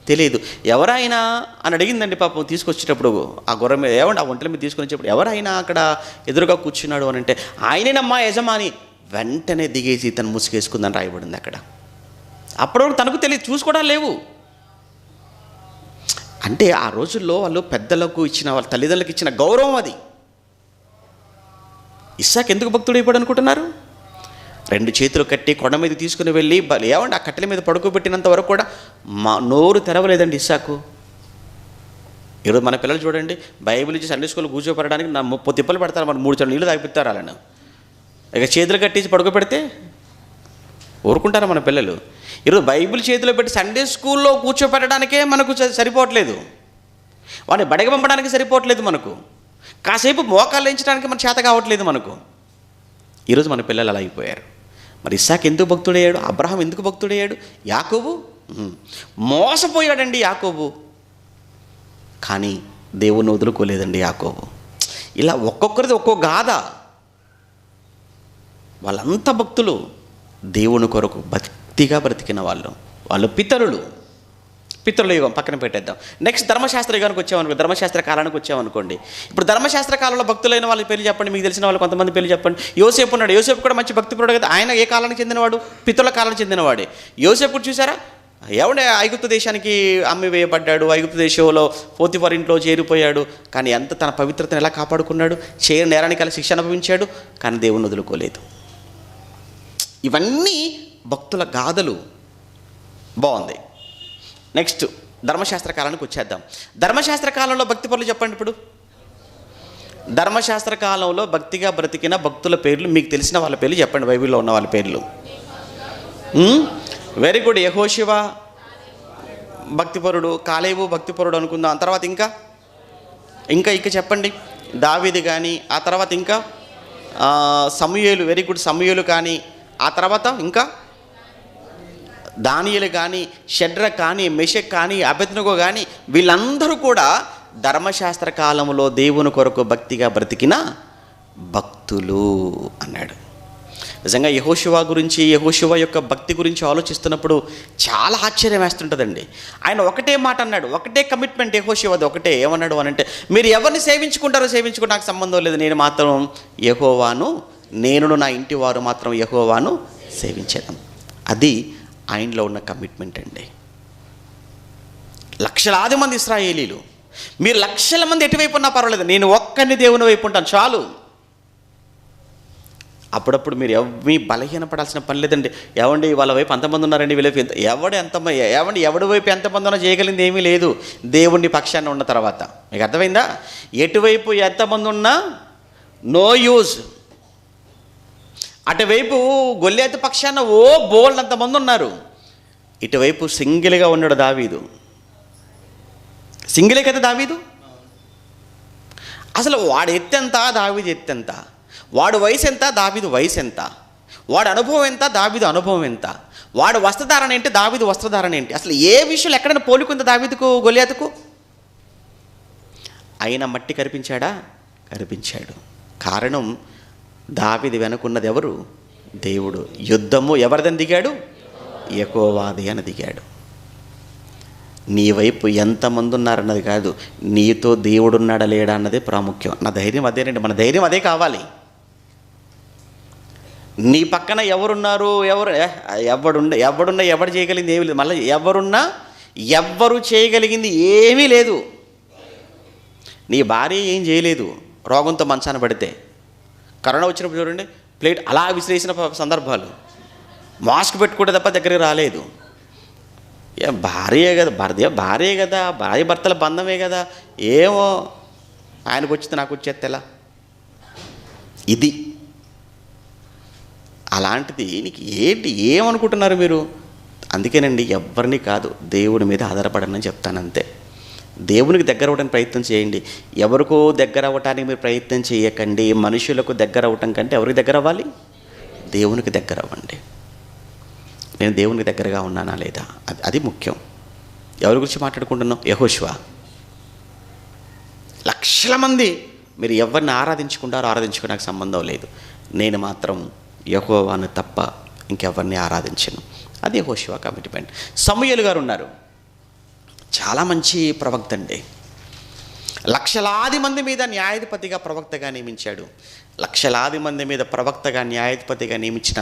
తెలియదు. ఎవరైనా అని అడిగిందండి పాపం. తీసుకొచ్చేటప్పుడు ఆ గుర్ర మీద, ఏమండి ఆ ఒంటల మీద తీసుకొని వచ్చేటప్పుడు ఎవరైనా అక్కడ ఎదురుగా కూర్చున్నాడు అని అంటే ఆయనేనమ్మా యజమాని. వెంటనే దిగేసి తను ముసుగేసుకుందని రాయబడింది అక్కడ. అప్పుడు తనకు తెలియదు, చూసుకోవడాలు లేవు. అంటే ఆ రోజుల్లో వాళ్ళు పెద్దలకు ఇచ్చిన, వాళ్ళ తల్లిదండ్రులకు ఇచ్చిన గౌరవం అది. ఇస్సాకు ఎందుకు భక్తుడు అయిపోయాడు అనుకుంటున్నారు? 2 చేతులు కట్టి కొండ మీద తీసుకుని వెళ్ళి ఏమండి ఆ కట్టెల మీద పడుకోబెట్టినంత వరకు కూడా నోరు తెరవలేదండి ఇస్సాకు. ఈరోజు మన పిల్లలు చూడండి, బైబిల్ ఇచ్చి సండే స్కూల్ కూర్చోపెట్టడానికి 30 తిప్పలు పెడతారు, మరి 3 చోట్ల నీళ్ళు తాగిపిస్తారు వాళ్ళను. ఇక చేతులు కట్టేసి పడుకోబెడితే ఊరుకుంటారా మన పిల్లలు? ఈరోజు బైబిల్ చేతిలో పెట్టి సండే స్కూల్లో కూర్చోపెట్టడానికే మనకు సరిపోవట్లేదు, వాడిని బడికి పంపడానికి సరిపోవట్లేదు మనకు, కాసేపు మోకాళ్ళు ఎంచడానికి మన చేత కావట్లేదు మనకు. ఈరోజు మన పిల్లలు అలా అయిపోయారు. మరి ఇస్సాకు ఎందుకు భక్తుడయ్యాడు? అబ్రహాం ఎందుకు భక్తుడయ్యాడు? యాకోబు మోసపోయాడండి యాకోబు, కానీ దేవుణ్ణి వదులుకోలేదండి యాకోబు. ఇలా ఒక్కొక్కరిది ఒక్కో గాథ. వాళ్ళంతా భక్తులు, దేవుని కొరకు భక్తిగా బ్రతికిన వాళ్ళు పితరుల యుగం పక్కన పెట్టేద్దాం. నెక్స్ట్ ధర్మశాస్త్ర యుగానికి వచ్చామనుకో, ధర్మశాస్త్ర కాలానికి వచ్చామనుకోండి. ఇప్పుడు ధర్మశాస్త్ర కాలంలో భక్తులైన వాళ్ళ పేర్లు చెప్పండి, మీకు తెలిసిన వాళ్ళు కొంతమంది పేర్లు చెప్పండి. యోసేపు ఉన్నాడు. యోసేపు కూడా మంచి భక్తిపరుడు కదా. ఆయన ఏ కాలానికి చెందినవాడు? పితరుల కాలానికి చెందినవాడే. యోసేపు కూడా చూసారా, ఎవడే ఐగుప్తు దేశానికి అమ్మి వేయబడ్డాడు, ఐగుప్తు దేశంలో పోతిఫర్ ఇంట్లో చేరిపోయాడు. కానీ ఎంత తన పవిత్రతను ఎలా కాపాడుకున్నాడు? చేయని నేరానికి అలా శిక్ష అనుభవించాడు, కానీ దేవుని వదులుకోలేదు. ఇవన్నీ భక్తుల గాథలు. బాగుంది. నెక్స్ట్ ధర్మశాస్త్ర కాలానికి వచ్చేద్దాం. ధర్మశాస్త్ర కాలంలో భక్తి పనులు చెప్పండి. ఇప్పుడు ధర్మశాస్త్ర కాలంలో భక్తిగా బ్రతికిన భక్తుల పేర్లు, మీకు తెలిసిన వాళ్ళ పేర్లు చెప్పండి, బైబిల్లో ఉన్న వాళ్ళ పేర్లు. Very good. యెహోషువ భక్తిపరుడు, కాలేబు భక్తిపరుడు అనుకుందాం. తర్వాత ఇంకా చెప్పండి. దావీదు కానీ, ఆ తర్వాత ఇంకా సమూయేలు, వెరీ గుడ్, సమూయేలు కానీ, ఆ తర్వాత ఇంకా దానియేలు కానీ, షడ్రక్ కానీ, మెషక్ కానీ, అబేద్నెగో కానీ, వీళ్ళందరూ కూడా ధర్మశాస్త్ర కాలంలో దేవుని కొరకు భక్తిగా బ్రతికిన భక్తులు అన్నాడు. నిజంగా యెహోషువ గురించి, యెహోషువ యొక్క భక్తి గురించి ఆలోచిస్తున్నప్పుడు చాలా ఆశ్చర్యం వేస్తుంటుందండి. ఆయన ఒకటే మాట అన్నాడు, ఒకటే కమిట్మెంట్ యెహోషువది ఒకటే. ఏమన్నాడు అని అంటే, మీరు ఎవరిని సేవించుకుంటారో సేవించుకుంటే నాకు సంబంధం లేదు, నేను మాత్రం యెహోవాను, నేనును నా ఇంటి వారు మాత్రం యెహోవాను సేవించేదాం. అది ఆయనలో ఉన్న కమిట్మెంట్ అండి. లక్షలాది మంది ఇశ్రాయేలీలు, మీరు లక్షల మంది ఎటువైపు ఉన్నా పర్వాలేదు, నేను ఒక్కరిని దేవుని వైపు ఉంటాను చాలు. అప్పుడప్పుడు మీరు ఎవరి బలహీనపడాల్సిన పని లేదండి. ఏమండి వాళ్ళ వైపు ఎంతమంది ఉన్నారండి, వీళ్ళ వైపు ఎవడి వైపు ఎంతమంది ఉన్నా చేయగలిగింది ఏమీ లేదు, దేవుని పక్షాన్ని ఉన్న తర్వాత. మీకు అర్థమైందా? ఎటువైపు ఎంతమంది ఉన్నా నో యూజ్. అటువైపు గొల్లియాతు పక్షాన బోల్డంతమంది ఉన్నారు, ఇటువైపు సింగిల్గా ఉన్నాడు దావీదు. సింగిలే కదా దావీదు. అసలు వాడు ఎత్తెంత, దావీదు ఎత్తెంత, వాడు వయసు ఎంత, దావీదు వయసు ఎంత, వాడు అనుభవం ఎంత, దావీదు అనుభవం ఎంత, వాడు వస్త్రధారణ ఏంటి, దావీదు వస్త్రధారణ ఏంటి, అసలు ఏ విషయంలో ఎక్కడైనా పోలికుందా దావీదుకు గొల్లియాతుకు? అయినా మట్టి కనిపించాడా? కనిపించాడు. కారణం దావీదు వెనుకున్నది ఎవరు? దేవుడు. యుద్ధము ఎవరిదని దిగాడు? యెహోవాది అని దిగాడు. నీ వైపు ఎంతమంది ఉన్నారన్నది కాదు, నీతో దేవుడున్నాడా లేడా అన్నదే ప్రాముఖ్యం. నా ధైర్యం అదేనండి, మన ధైర్యం అదే కావాలి. నీ పక్కన ఎవరున్నారు, ఎవడున్నా ఎవడు చేయగలిగింది ఏమీ లేదు. మళ్ళీ ఎవ్వరు చేయగలిగింది ఏమీ లేదు. నీ భార్య ఏం చేయలేదు రోగంతో మంచాన పడితే. కరోనా వచ్చినప్పుడు చూడండి, ప్లేట్ అలా విసిరేసిన సందర్భాలు, మాస్క్ పెట్టుకుంటే తప్ప దగ్గరికి రాలేదు. భార్యే కదా, భార్యే కదా, భార్య భర్తల బంధమే కదా, ఏమో ఆయనకు వచ్చితే నాకు వచ్చేస్తే ఎలా, ఇది. అలాంటిది నీకు ఏంటి, ఏమనుకుంటున్నారు మీరు? అందుకేనండి ఎవరిని కాదు, దేవుడి మీద ఆధారపడనని చెప్తానంతే. దేవునికి దగ్గర అవ్వడానికి ప్రయత్నం చేయండి. ఎవరికో దగ్గర అవ్వటానికి మీరు ప్రయత్నం చేయకండి. మనుషులకు దగ్గర అవ్వటం కంటే ఎవరికి దగ్గర అవ్వాలి? దేవునికి దగ్గర అవ్వండి. నేను దేవునికి దగ్గరగా ఉన్నానా లేదా, అది ముఖ్యం. ఎవరి గురించి మాట్లాడుకుంటున్నాం? యెహోషువ. లక్షల మంది మీరు ఎవరిని ఆరాధించుకున్నారో నాకు సంబంధం లేదు, నేను మాత్రం యెహోవాను తప్ప ఇంకెవరిని ఆరాధించను. అది యెహోషువ కమిట్మెంట్. సమూయేలు గారు ఉన్నారు, చాలా మంచి ప్రవక్త అండి. లక్షలాది మంది మీద న్యాయాధిపతిగా ప్రవక్తగా నియమించాడు. లక్షలాది మంది మీద ప్రవక్తగా న్యాయాధిపతిగా నియమించిన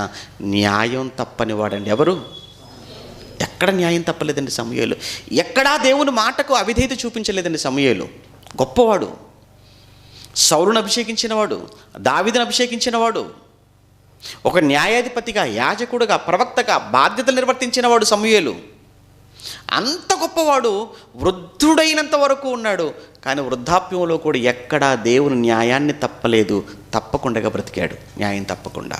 న్యాయం తప్పని వాడండి ఎవరు? ఎక్కడ న్యాయం తప్పలేదండి సమూయేలు. ఎక్కడా దేవుని మాటకు అవిధేయత చూపించలేదండి సమూయేలు. గొప్పవాడు, సౌలును అభిషేకించినవాడు, దావీదును అభిషేకించినవాడు, ఒక న్యాయాధిపతిగా, యాజకుడుగా, ప్రవక్తగా బాధ్యతలు నిర్వర్తించినవాడు సమూయేలు. అంత గొప్పవాడు, వృద్ధుడైనంత వరకు ఉన్నాడు. కానీ వృద్ధాప్యంలో కూడా ఎక్కడా దేవుని న్యాయాన్ని తప్పకుండా బ్రతికాడు, న్యాయం తప్పకుండా.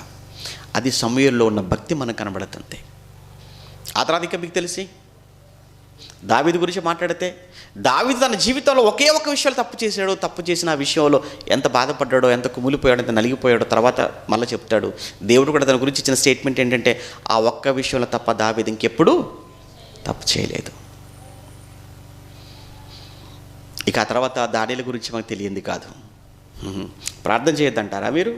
అది సమూయేలులో ఉన్న భక్తి మనకు కనబడుతుంది. ఆ తర్వాత ఇంకా మీకు తెలిసి దావీదు గురించి మాట్లాడితే, దావీదు తన జీవితంలో ఒకే ఒక విషయంలో తప్పు చేశాడు. తప్పు చేసిన ఆ విషయంలో ఎంత బాధపడ్డాడో, ఎంత కుమిలిపోయాడో, ఎంత నలిగిపోయాడో తర్వాత మళ్ళీ చెప్తాడు. దేవుడు కూడా తన గురించి ఇచ్చిన స్టేట్మెంట్ ఏంటంటే, ఆ ఒక్క విషయంలో తప్ప దావీదు ఇంకెప్పుడు తప్పు చేయలేదు. ఇక ఆ తర్వాత దానియేలు గురించి మనకు తెలియంది కాదు. ప్రార్థన చేయొద్దంటారా మీరు?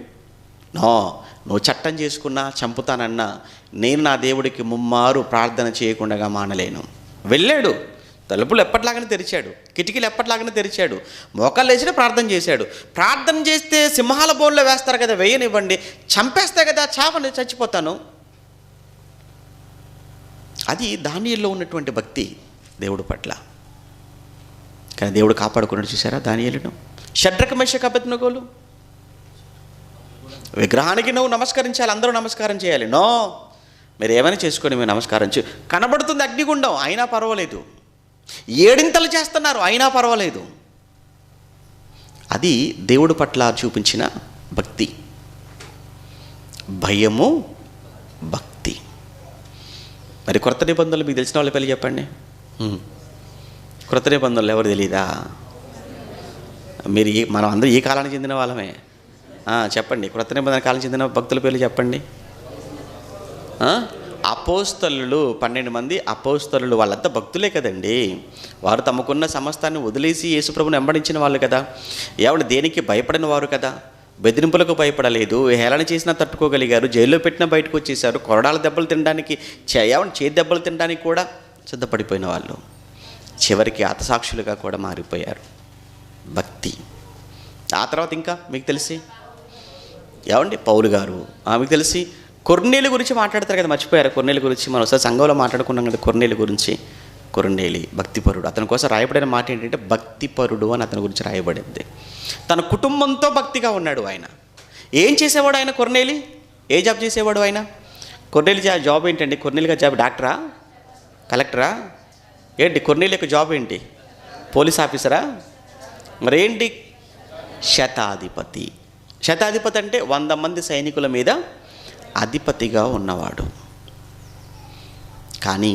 నువ్వు చట్టం చేసుకున్నా, చంపుతానన్నా నేను నా దేవుడికి ముమ్మారు ప్రార్థన చేయకుండా మానలేను. వెళ్ళాడు, తలుపులు ఎప్పట్లాగానే తెరిచాడు, కిటికీలు ఎప్పట్లాగానే తెరిచాడు, మోకాళ్ళు వేసి ప్రార్థన చేశాడు. ప్రార్థన చేస్తే సింహాల బోన్లో వేస్తారు కదా, వేయనివ్వండి. చంపేస్తే కదా, చావని, చచ్చిపోతాను. అది దానియేలులో ఉన్నటువంటి భక్తి దేవుడి పట్ల. కానీ దేవుడు కాపాడుకున్నాడు. చూసారా దానియేలును? షడ్రక మేషక అబేద్నెగోలు విగ్రహానికి నువ్వు నమస్కరించాలి, అందరూ నమస్కారం చేయాలి. మీరు ఏమైనా చేసుకొని మీరు నమస్కారం కనబడుతుంది అగ్నిగుండం, అయినా పర్వాలేదు. ఏడింతలు చేస్తున్నారు, అయినా పర్వాలేదు. అది దేవుడి పట్ల చూపించిన భక్తి, భయము, భక్తి. మరి కొత్త నిబంధనలు మీకు తెలిసిన వాళ్ళ పేర్లు చెప్పండి. కొత్త నిబంధనలు ఎవరు తెలీదా? మీరు మనం అందరూ ఈ కాలానికి చెందిన వాళ్ళమే. చెప్పండి, కొత్త నిబంధన కాలం చెందిన భక్తుల పేర్లు చెప్పండి. అపోస్తలులు 12 మంది అపోస్తలులు, వాళ్ళంతా భక్తులే కదండి. వారు తమకున్న సమస్తాన్ని వదిలేసి యేసుప్రభుని వెంబడించిన వాళ్ళు కదా. ఎవరు దేనికి భయపడిన వారు కదా. బెదిరింపులకు భయపడలేదు, హేళన చేసినా తట్టుకోగలిగారు, జైల్లో పెట్టినా బయటకు వచ్చేసారు, కొరడాల దెబ్బలు తినడానికి, చేతి దెబ్బలు తినడానికి కూడా సిద్ధపడిపోయిన వాళ్ళు. చివరికి హతసాక్షులుగా కూడా మారిపోయారు. భక్తి. ఆ తర్వాత ఇంకా మీకు తెలిసి పౌలు గారు, మీకు తెలిసి కొర్నేలి గురించి మాట్లాడతారు కదా, మర్చిపోయారు కొర్నేలి గురించి. మనం ఒకసారి సంఘంలో మాట్లాడుకున్నాం కదా కొర్నేలి గురించి. కొర్నేలి భక్తిపరుడు. అతని కోసం రాయబడిన మాట ఏంటంటే భక్తిపరుడు అని అతని గురించి రాయబడింది. తన కుటుంబంతో భక్తిగా ఉన్నాడు ఆయన. ఏం చేసేవాడు ఆయన కొర్నేలి? ఏ జాబ్ చేసేవాడు ఆయన? కొర్నేలి జాబ్ ఏంటండి? కొర్నేలి గారి జాబ్ డాక్టరా, కలెక్టరా ఏంటి? కొర్నేలి యొక్క జాబ్ ఏంటి? పోలీస్ ఆఫీసరా? మరేంటి? శతాధిపతి. శతాధిపతి అంటే 100 మంది సైనికుల మీద అధిపతిగా ఉన్నవాడు. కానీ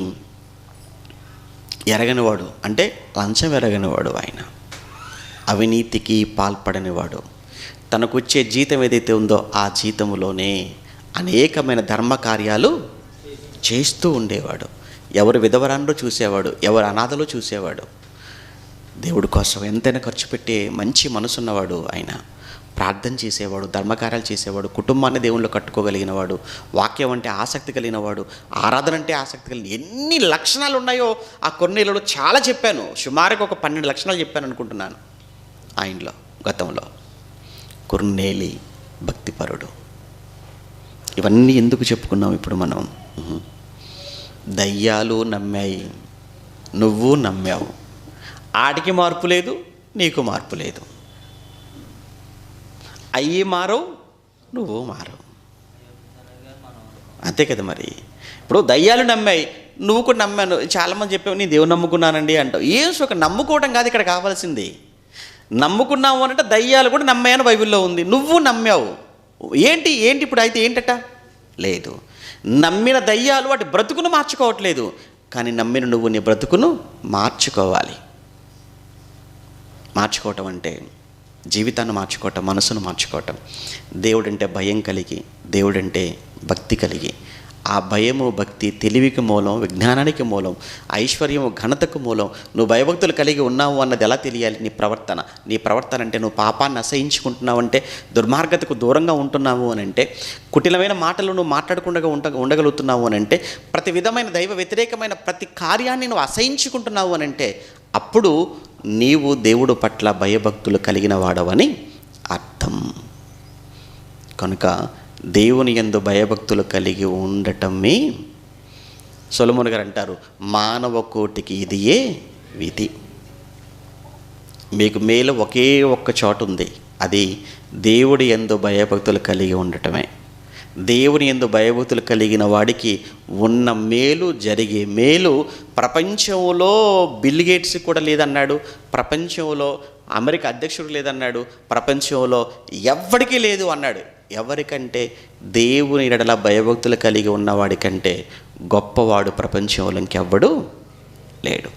ఎరగనివాడు, అంటే లంచం ఎరగనివాడు ఆయన. అవినీతికి పాల్పడనివాడు. తనకు వచ్చే జీతం ఏదైతే ఉందో ఆ జీతములోనే అనేకమైన ధర్మ కార్యాలు చేస్తూ ఉండేవాడు. ఎవరు విధవరాండ్రో చూసేవాడు, ఎవరు అనాథలో చూసేవాడు. దేవుడి కోసం ఎంతైనా ఖర్చు పెట్టే మంచి మనసున్నవాడు ఆయన. ప్రార్థన చేసేవాడు, ధర్మకార్యాలు చేసేవాడు, కుటుంబాన్ని దేవుళ్ళు కట్టుకోగలిగినవాడు, వాక్యం అంటే ఆసక్తి కలిగినవాడు, ఆరాధన అంటే ఆసక్తి కలిగిన. ఎన్ని లక్షణాలు ఉన్నాయో ఆ కొర్నేలిలో చాలా చెప్పాను. సుమారుగా ఒక 12 లక్షణాలు చెప్పాను అనుకుంటున్నాను ఆయనలో. గతంలో కొర్నేలి భక్తిపరుడు. ఇవన్నీ ఎందుకు చెప్పుకున్నాం ఇప్పుడు మనం? దయ్యాలు నమ్మాయి, నువ్వు నమ్మావు. ఆడికి మార్పు లేదు, నీకు మార్పు లేదు. అయ్యి మారవు, నువ్వు మారవు. అంతే కదా మరి. ఇప్పుడు దయ్యాలు నమ్మాయి, నువ్వు కూడా నమ్మాను. చాలామంది చెప్పావు నేను దేవుని నమ్ముకున్నానండి అంటావు. ఏం సుఖం, నమ్ముకోవడం కాదు ఇక్కడ కావాల్సింది. నమ్ముకున్నావు అంటే దయ్యాలు కూడా నమ్మాయని బైబిల్లో ఉంది. నువ్వు నమ్మావు. ఏంటి ఇప్పుడు అయితే ఏంటట? లేదు. నమ్మిన దయ్యాలు వాటి బ్రతుకును మార్చుకోవట్లేదు, కానీ నమ్మిన నువ్వు నీ బ్రతుకును మార్చుకోవాలి. మార్చుకోవటం అంటే జీవితాన్ని మార్చుకోవటం, మనసును మార్చుకోవటం. దేవుడంటే భయం కలిగి, దేవుడంటే భక్తి కలిగి, ఆ భయము భక్తి తెలివికి మూలం, విజ్ఞానానికి మూలం, ఐశ్వర్యము ఘనతకు మూలం. నువ్వు భయభక్తులు కలిగి ఉన్నావు అన్నది ఎలా తెలియాలి? నీ ప్రవర్తన అంటే నువ్వు పాపాన్ని అసహించుకుంటున్నావు అంటే, దుర్మార్గతకు దూరంగా ఉంటున్నావు అని అంటే, కుటిలమైన మాటలు నువ్వు మాట్లాడకుండా ఉండగలుగుతున్నావు అని అంటే, ప్రతి విధమైన దైవ వ్యతిరేకమైన ప్రతి కార్యాన్ని నువ్వు అసహించుకుంటున్నావు అని అంటే, అప్పుడు నీవు దేవుడు పట్ల భయభక్తులు కలిగిన వాడవని అర్థం. కనుక దేవుని యందు భయభక్తులు కలిగి ఉండటమే సొలొమోను గారు అంటారు, మానవ కోటికి ఇదియే విధి. మీకు మేలు ఒకే ఒక్క చోటు ఉంది, అది దేవుడి యందు భయభక్తులు కలిగి ఉండటమే. దేవుని యందు భయభక్తులు కలిగిన వాడికి ఉన్న మేలు, జరిగే మేలు ప్రపంచంలో బిల్ గేట్స్ కూడా లేదన్నాడు, ప్రపంచంలో అమెరికా అధ్యక్షుడు లేదన్నాడు, ప్రపంచంలో ఎవ్వడికి లేదు అన్నాడు. ఎవరికంటే దేవుని ఎడల భయభక్తులు కలిగి ఉన్నవాడికంటే గొప్పవాడు ప్రపంచంలో ఇంకెవ్వడు లేడు.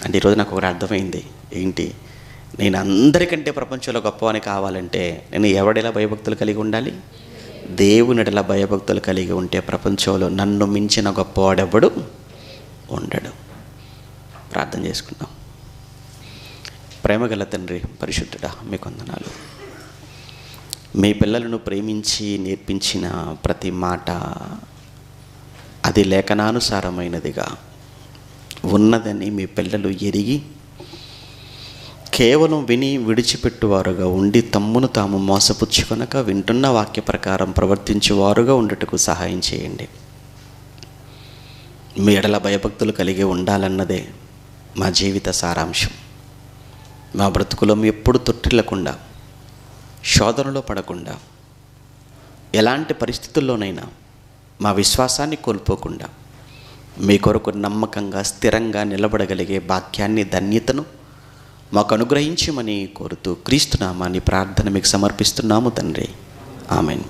అంటే ఈరోజు నాకు ఒకటి అర్థమైంది. ఏంటి? నేను అందరికంటే ప్రపంచంలో గొప్పవాని కావాలంటే నేను ఎవడెలా భయభక్తులు కలిగి ఉండాలి? దేవుని ఎడల భయభక్తులు కలిగి ఉంటే ప్రపంచంలో నన్ను మించిన గొప్పవాడెవ్వడు ఉండడు. ప్రార్థన చేసుకుందాం. ప్రేమగల తండ్రి, పరిశుద్ధుడా, మీకు వందనాలు. మీ పిల్లలను ప్రేమించి నేర్పించిన ప్రతి మాట అది లేఖనానుసారమైనదిగా ఉన్నదని మీ పిల్లలు ఎరిగి కేవలం విని విడిచిపెట్టువారుగా ఉండి తమ్మును తాము మోసపుచ్చుకొనక వింటున్న వాక్య ప్రకారం ప్రవర్తించేవారుగా ఉండటకు సహాయం చేయండి. మీ ఎడల భయభక్తులు కలిగి ఉండాలన్నదే మా జీవిత సారాంశం. మా బ్రతుకులో ఎప్పుడు తొట్టిల్లకుండా, శోధనలో పడకుండా, ఎలాంటి పరిస్థితుల్లోనైనా మా విశ్వాసాన్ని కోల్పోకుండా మీ కొరకు నమ్మకంగా స్థిరంగా నిలబడగలిగే భాగ్యాన్ని, ధన్యతను మాకు అనుగ్రహించమని కోరుతూ క్రీస్తు నామాన్ని ప్రార్థన మీకు సమర్పిస్తున్నాము తండ్రి. ఆమెన్.